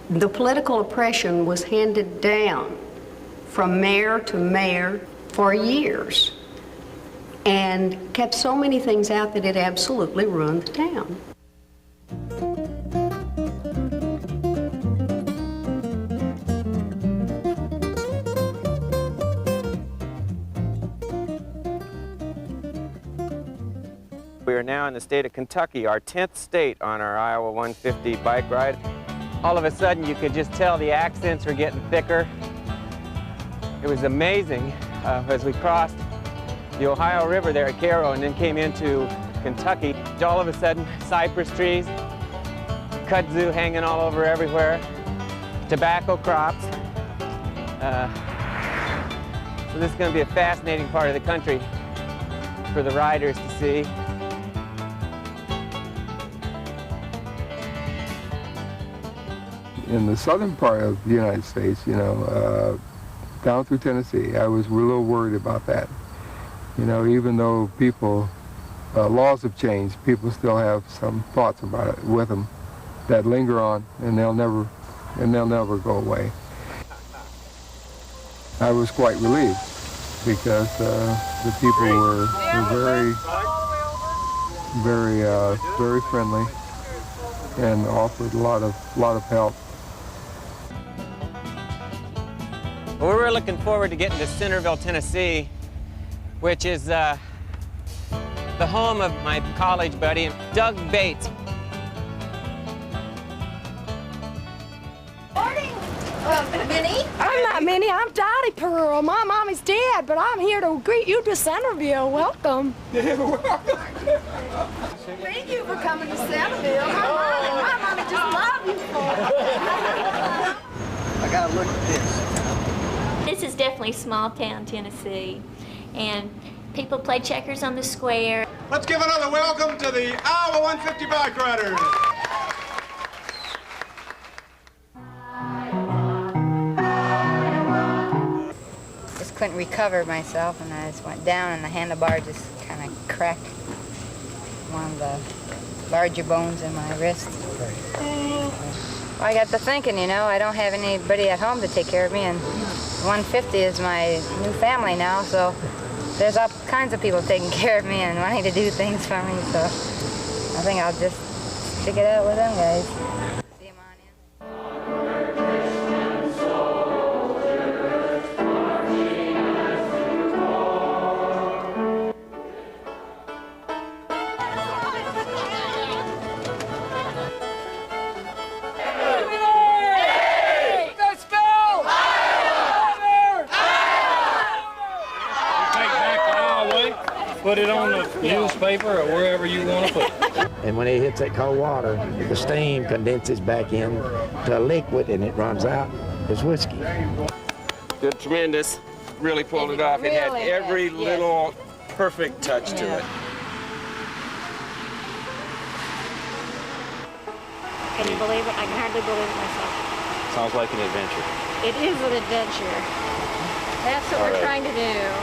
The political oppression was handed down from mayor to mayor for years and kept so many things out that it absolutely ruined the town. We are now in the state of Kentucky, our 10th state on our Iowa 150 bike ride. All of a sudden, you could just tell the accents were getting thicker. It was amazing as we crossed the Ohio River there at Cairo and then came into Kentucky. All of a sudden, cypress trees, kudzu hanging all over everywhere, tobacco crops. So this is going to be a fascinating part of the country for the riders to see. In the southern part of the United States, you know, down through Tennessee, I was a little worried about that. You know, even though people, laws have changed, people still have some thoughts about it with them that linger on, and they'll never go away. I was quite relieved because the people were very friendly and offered a lot of help. Well, we're looking forward to getting to Centerville, Tennessee, which is the home of my college buddy, Doug Bates. Morning, Minnie. I'm not Minnie, I'm Dottie Pearl. My mommy's dead, but I'm here to greet you to Centerville. Welcome. Thank you for coming to Centerville. My mommy just loves you for it. I gotta look at this. This is definitely small town Tennessee, and people play checkers on the square. Let's give another welcome to the Iowa 150 Bike Riders. Just couldn't recover myself, and I just went down, and the handlebar just kind of cracked one of the larger bones in my wrist. Well, I got to thinking, you know, I don't have anybody at home to take care of me, and 150 is my new family now, so there's all kinds of people taking care of me and wanting to do things for me, so I think I'll just stick it out with them guys. Put it on the newspaper or wherever you want to put it. And when it hits that cold water, the steam condenses back in to a liquid and it runs out as whiskey. Good, tremendous. Really pulled it off. It had every little perfect touch to it. Can you believe it? I can hardly believe it myself. Sounds like an adventure. It is an adventure. That's what we're trying to do.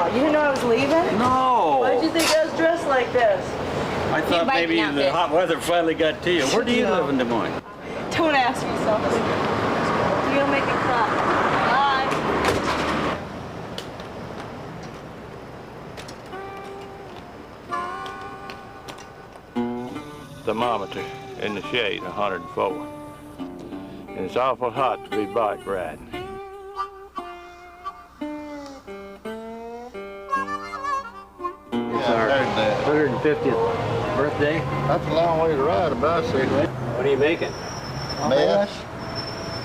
You didn't know I was leaving? No. Why did you think I was dressed like this? I thought maybe the hot weather finally got to you. Where do you live in Des Moines? Don't ask me something. You're gonna make me cry. Bye. Thermometer in the shade, 104. And it's awful hot to be bike riding. It's our 150th birthday. That's a long way to ride a bicycle. What are you making? Mash.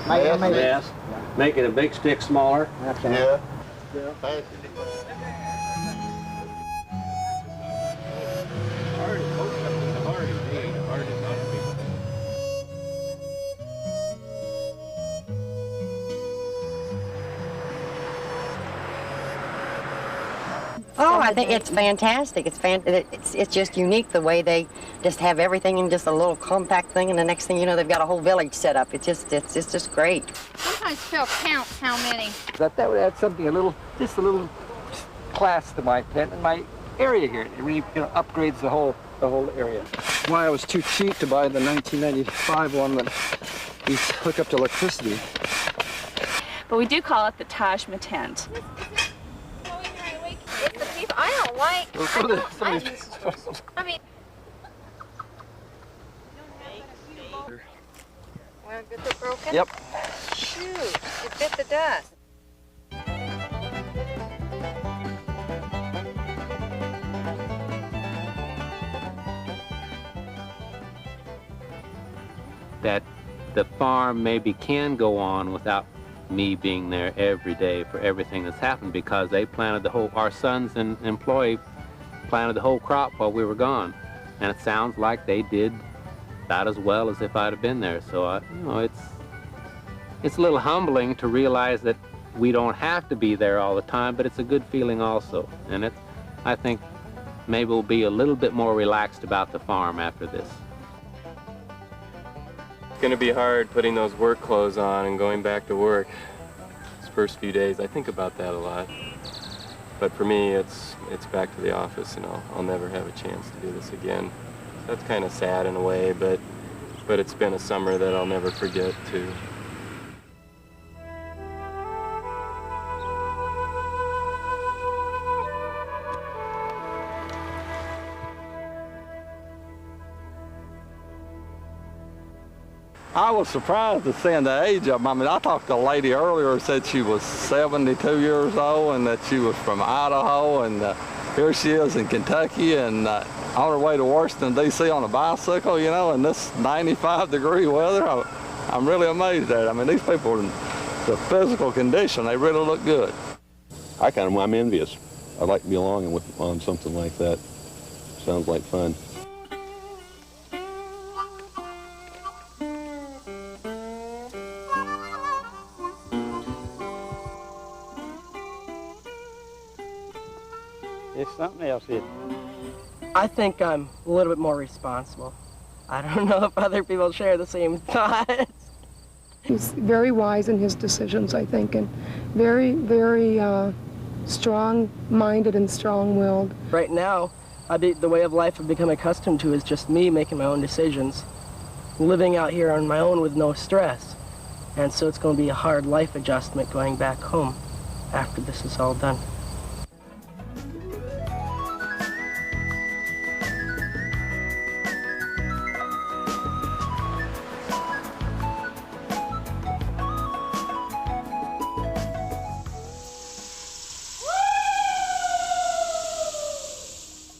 Mass. Making a big stick smaller. Yeah. Oh, I think it's fantastic. It's just unique the way they just have everything in just a little compact thing, and the next thing you know, they've got a whole village set up. It's just great. Sometimes Phil counts how many. That would add something just a little class to my tent and my area here. It really upgrades the whole area. Why I was too cheap to buy the 1995 one that you hook up to electricity. But we do call it the Taj tent. It's the people I don't like. I mean. Want to get it broken? Yep. Shoot, it bit the dust. That the farm maybe can go on without me being there every day for everything that's happened, because they planted our sons and employee planted the whole crop while we were gone. And it sounds like they did about as well as if I'd have been there. So, it's a little humbling to realize that we don't have to be there all the time, but it's a good feeling also. And I think maybe we'll be a little bit more relaxed about the farm after this. It's going to be hard putting those work clothes on and going back to work. These first few days, I think about that a lot. But for me, it's back to the office, and I'll never have a chance to do this again. That's kind of sad in a way, but it's been a summer that I'll never forget, too. I was surprised to see the age of them. I mean, I talked to a lady earlier who said she was 72 years old and that she was from Idaho, and here she is in Kentucky and on her way to Washington, D.C. on a bicycle, in this 95-degree weather. I'm really amazed at it. I mean, these people, the physical condition, they really look good. I'm envious. I'd like to be along on something like that. Sounds like fun. It's something else here. I think I'm a little bit more responsible. I don't know if other people share the same thoughts. He's very wise in his decisions, I think, and very, very strong-minded and strong-willed. Right now, the way of life I've become accustomed to is just me making my own decisions, living out here on my own with no stress. And so it's going to be a hard life adjustment going back home after this is all done.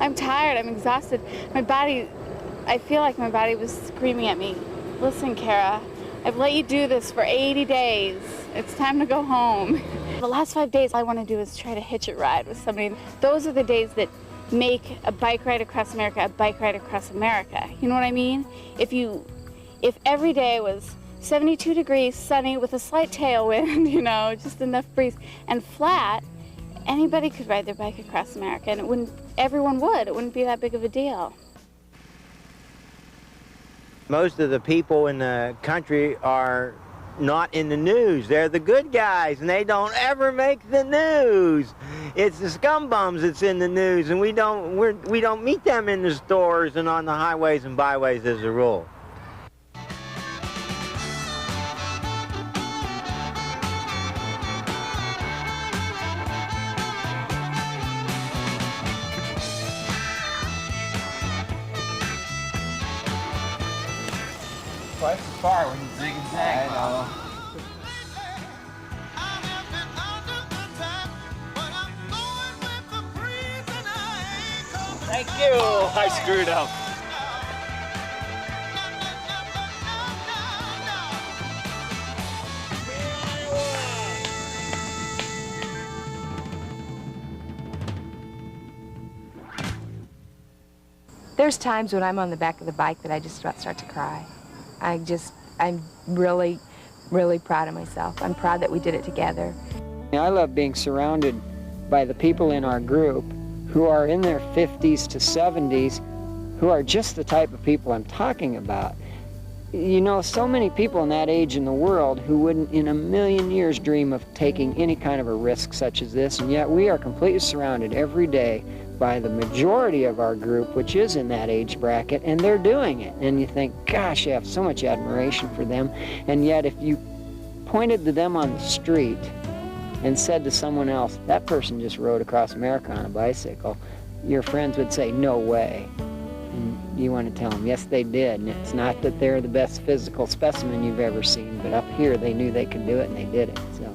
I'm tired, I'm exhausted. My body, I feel like my body was screaming at me. Listen, Kara, I've let you do this for 80 days. It's time to go home. The last 5 days, all I want to do is try to hitch a ride with somebody. Those are the days that make a bike ride across America a bike ride across America. You know what I mean? If every day was 72 degrees, sunny, with a slight tailwind, you know, just enough breeze, and flat, anybody could ride their bike across America, and everyone would. It wouldn't be that big of a deal. Most of the people in the country are not in the news. They're the good guys, and they don't ever make the news. It's the scumbums that's in the news, and we don't meet them in the stores and on the highways and byways as a rule. Twice as far when you zig and zag. I know. Thank you. I screwed up. There's times when I'm on the back of the bike that I just start to cry. I'm really, really proud of myself. I'm proud that we did it together. I love being surrounded by the people in our group who are in their 50s to 70s, who are just the type of people I'm talking about. You know, so many people in that age in the world who wouldn't in a million years dream of taking any kind of a risk such as this, and yet we are completely surrounded every day by the majority of our group, which is in that age bracket, and they're doing it. And you think, gosh, you have so much admiration for them. And yet if you pointed to them on the street and said to someone else, that person just rode across America on a bicycle, your friends would say, no way. And you want to tell them, yes, they did. And it's not that they're the best physical specimen you've ever seen, but up here they knew they could do it, and they did it. So.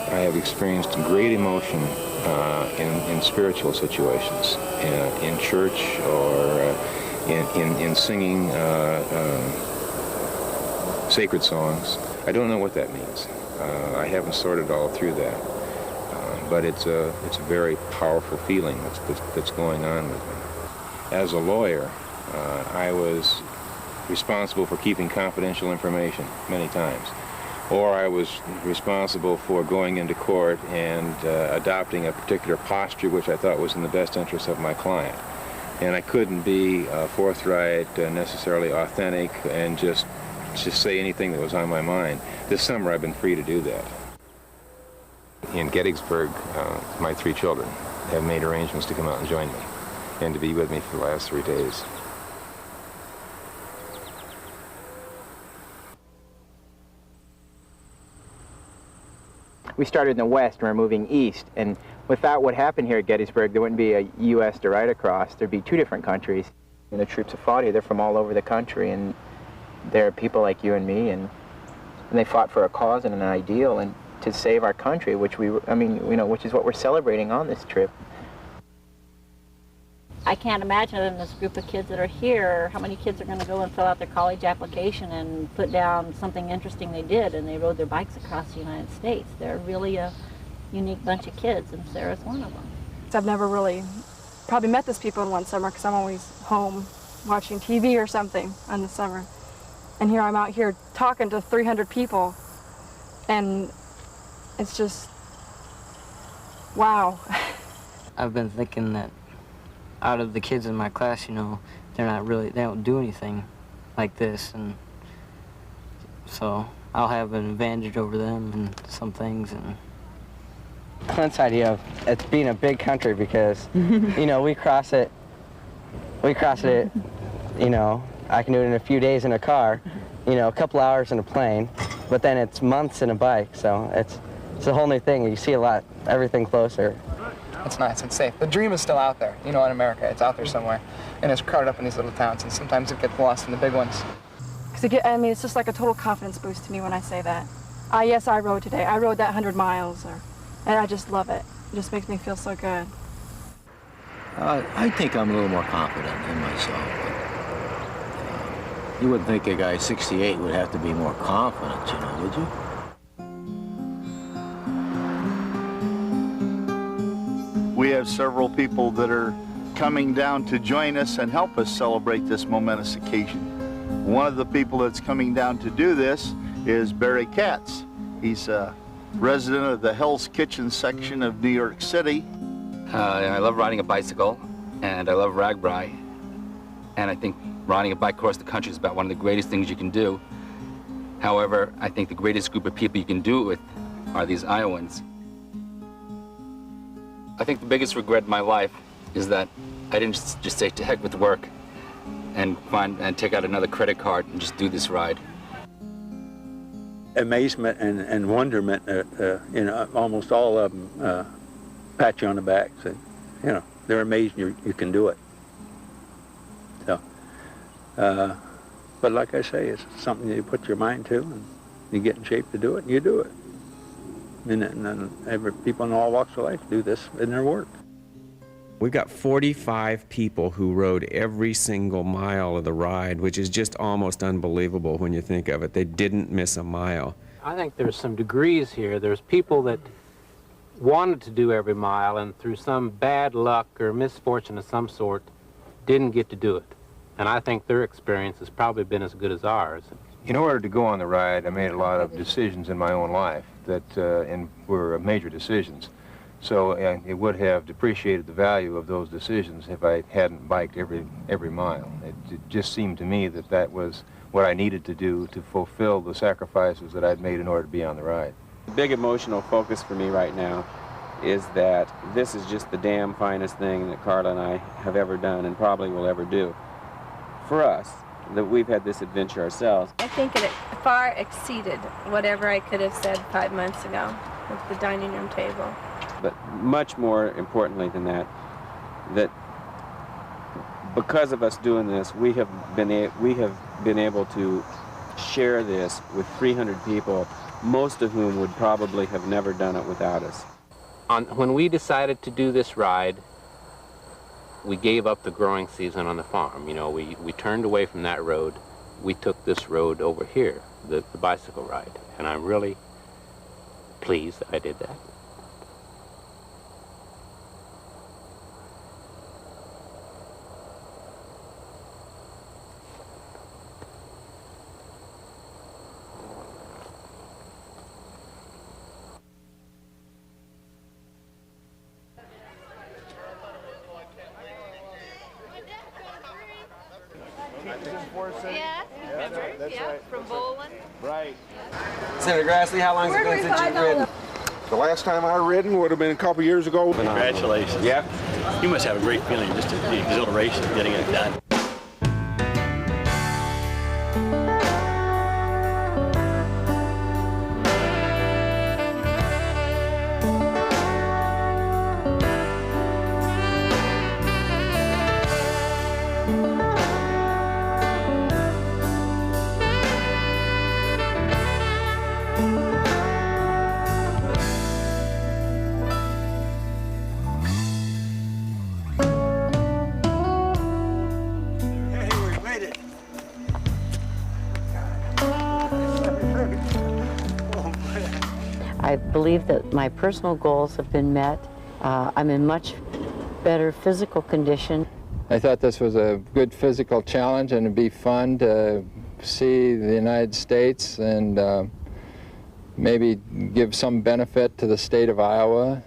I have experienced great emotion in spiritual situations, in church or in singing sacred songs. I don't know what that means. I haven't sorted all through that, but it's a very powerful feeling that's going on with me. As a lawyer, I was responsible for keeping confidential information many times. Or I was responsible for going into court and adopting a particular posture which I thought was in the best interest of my client. And I couldn't be forthright, necessarily authentic, and just say anything that was on my mind. This summer I've been free to do that. In Gettysburg, my 3 children have made arrangements to come out and join me and to be with me for the last 3 days. We started in the west and we're moving east, and without what happened here at Gettysburg, there wouldn't be a U.S. to ride across. There'd be 2 different countries. And the troops that fought here, they're from all over the country, and they're people like you and me, and they fought for a cause and an ideal, and to save our country, which which is what we're celebrating on this trip. I can't imagine in this group of kids that are here, how many kids are going to go and fill out their college application and put down something interesting they did, and they rode their bikes across the United States. They're really a unique bunch of kids, and Sarah's one of them. I've never really probably met these people in one summer because I'm always home watching TV or something in the summer. And here I'm out here talking to 300 people, and it's just, wow. I've been thinking that out of the kids in my class, you know, they don't do anything like this, and so I'll have an advantage over them in some things. And Clint's idea of it being a big country because, you know, we cross it, you know, I can do it in a few days in a car, you know, a couple hours in a plane, but then it's months in a bike, so it's a whole new thing. You see everything closer. It's nice and safe. The dream is still out there, you know, in America. It's out there somewhere, and it's crowded up in these little towns, and sometimes it gets lost in the big ones. I mean, it's just like a total confidence boost to me when I say that. Yes, I rode today. I rode that 100 miles, and I just love it. It just makes me feel so good. I think I'm a little more confident in myself. But, you wouldn't think a guy 68 would have to be more confident, you know, would you? We have several people that are coming down to join us and help us celebrate this momentous occasion. One of the people that's coming down to do this is Barry Katz. He's a resident of the Hell's Kitchen section of New York City. I love riding a bicycle, and I love RAGBRAI, and I think riding a bike across the country is about one of the greatest things you can do. However, I think the greatest group of people you can do it with are these Iowans. I think the biggest regret in my life is that I didn't just say to heck with work and take out another credit card and just do this ride. Amazement and wonderment, you know, almost all of them pat you on the back, say, you know, they're amazed you can do it. So, but like I say, it's something you put your mind to, and you get in shape to do it, and you do it. And people in all walks of life do this in their work. We've got 45 people who rode every single mile of the ride, which is just almost unbelievable when you think of it. They didn't miss a mile. I think there's some degrees here. There's people that wanted to do every mile and through some bad luck or misfortune of some sort didn't get to do it. And I think their experience has probably been as good as ours. In order to go on the ride, I made a lot of decisions in my own life that were major decisions. So it would have depreciated the value of those decisions if I hadn't biked every mile. It just seemed to me that that was what I needed to do to fulfill the sacrifices that I'd made in order to be on the ride. The big emotional focus for me right now is that this is just the damn finest thing that Carla and I have ever done and probably will ever do. For us, that we've had this adventure ourselves. I think it far exceeded whatever I could have said 5 months ago at the dining room table. But much more importantly than that, that because of us doing this, we have been able to share this with 300 people, most of whom would probably have never done it without us. When we decided to do this ride, we gave up the growing season on the farm. You know, we turned away from that road. We took this road over here, the bicycle ride, and I'm really pleased that I did that. From bowling. Right. Senator Grassley, how long has it been since you've ridden? The last time I ridden would have been a couple years ago. Congratulations. Yeah. You must have a great feeling, just the exhilaration of getting it done. I believe that my personal goals have been met. I'm in much better physical condition. I thought this was a good physical challenge, and it'd be fun to see the United States and maybe give some benefit to the state of Iowa.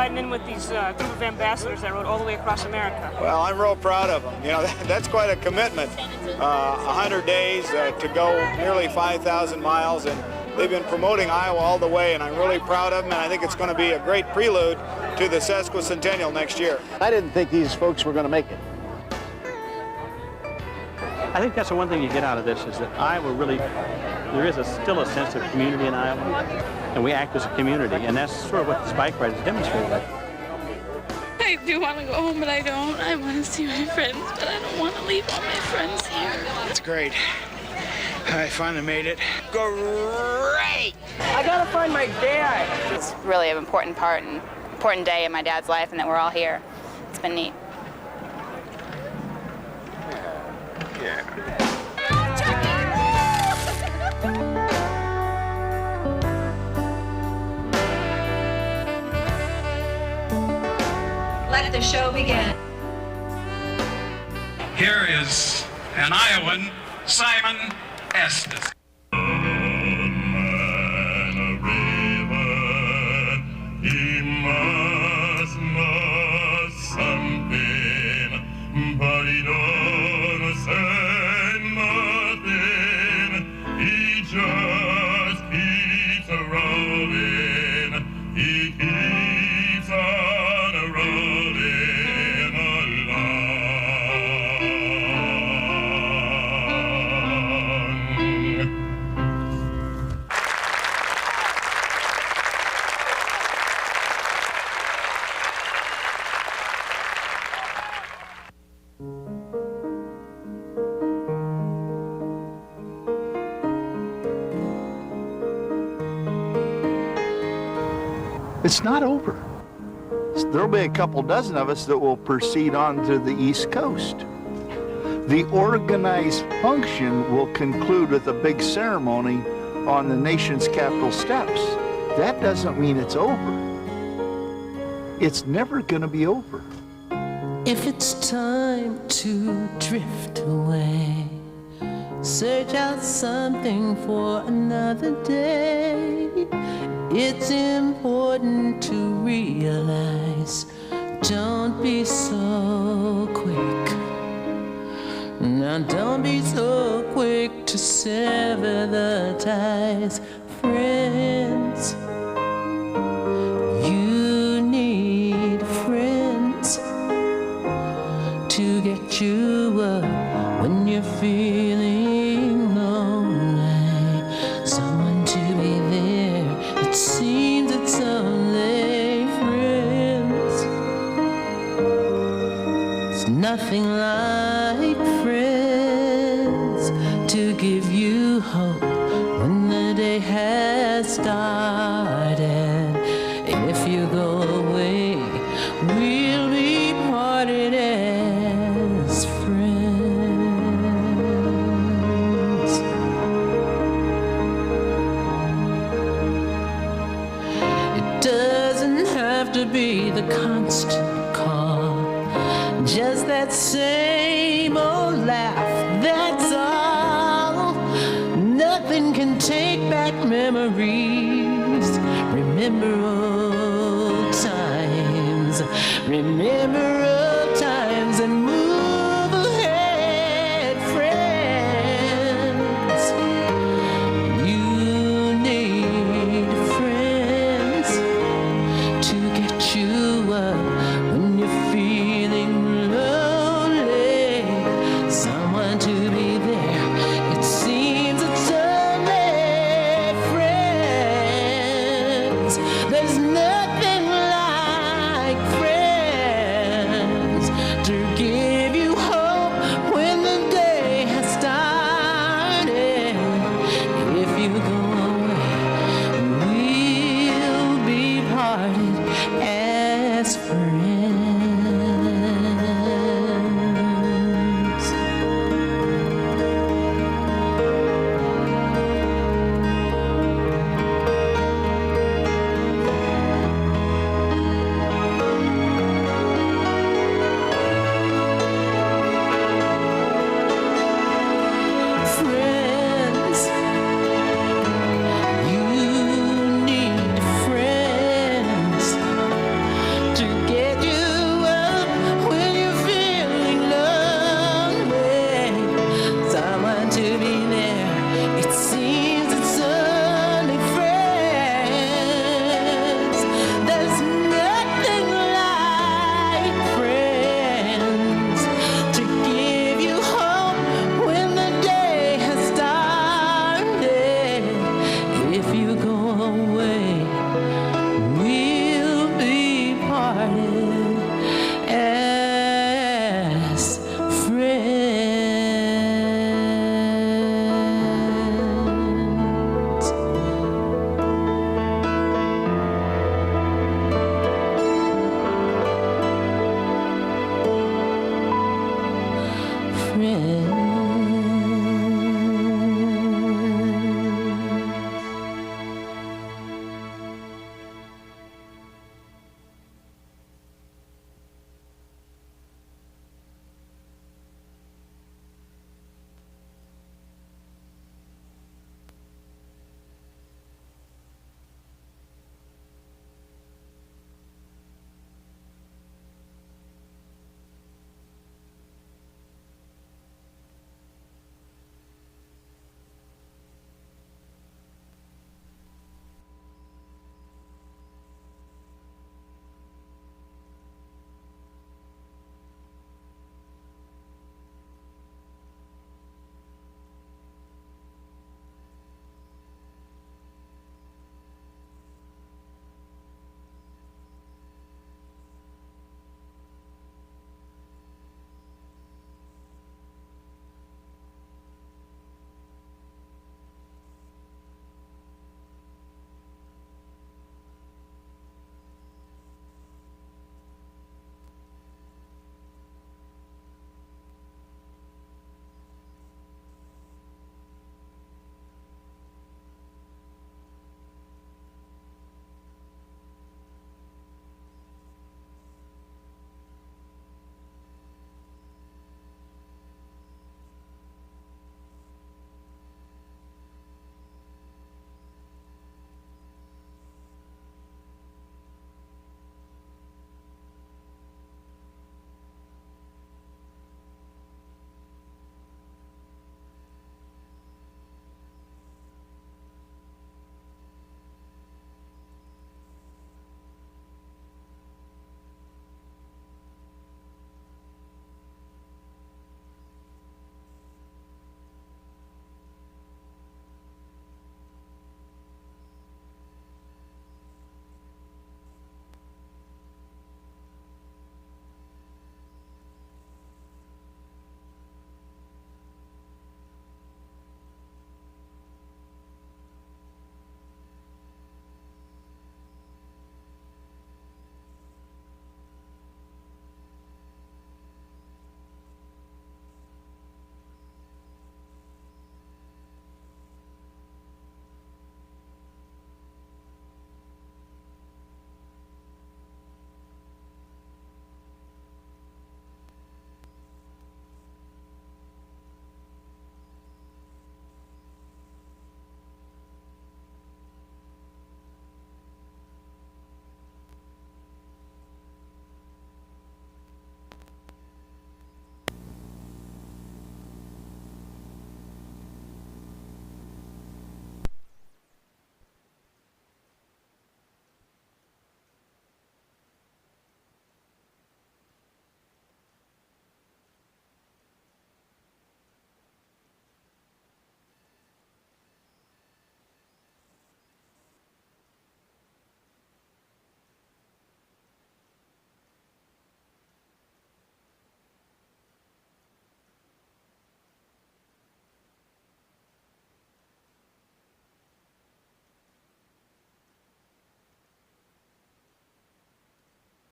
riding in with these group of ambassadors that rode all the way across America. Well, I'm real proud of them. You know, that's quite a commitment. 100 days to go nearly 5,000 miles, and they've been promoting Iowa all the way, and I'm really proud of them, and I think it's going to be a great prelude to the sesquicentennial next year. I didn't think these folks were going to make it. I think that's the one thing you get out of this is that Iowa really, there is still a sense of community in Iowa, and we act as a community, and that's sort of what this bike ride has demonstrated. I do want to go home, but I don't. I want to see my friends, but I don't want to leave all my friends here. It's great. I finally made it. Great! I gotta find my dad. It's really an important part and important day in my dad's life, and that we're all here. It's been neat. Let the show begin. Here is an Iowan, Simon Estes. He must know something, but he don't say nothing. He just keeps rolling. He keeps on rolling along. It's not over. There'll be a couple dozen of us that will proceed on to the East Coast. The organized function will conclude with a big ceremony on the nation's capital steps. That doesn't mean it's over. It's never going to be over. If it's time to drift away, search out something for another day. It's important to realize, don't be so quick. Now don't be so quick to sever the ties. Friends, you need friends to get you up when you're feeling lonely. Someone to be there, it seems it's only friends. It's nothing like friends to give you hope when the day has started. If you go away, we'll be parted as friends. It doesn't have to be the constant call, just that same old laugh, that's all. Nothing can take back memories. Remember old times, remember old times, and move ahead, friends. You need friends to get you up when you're feeling lonely. Someone to be there, it seems it's only friends. There's nothing like friends. friends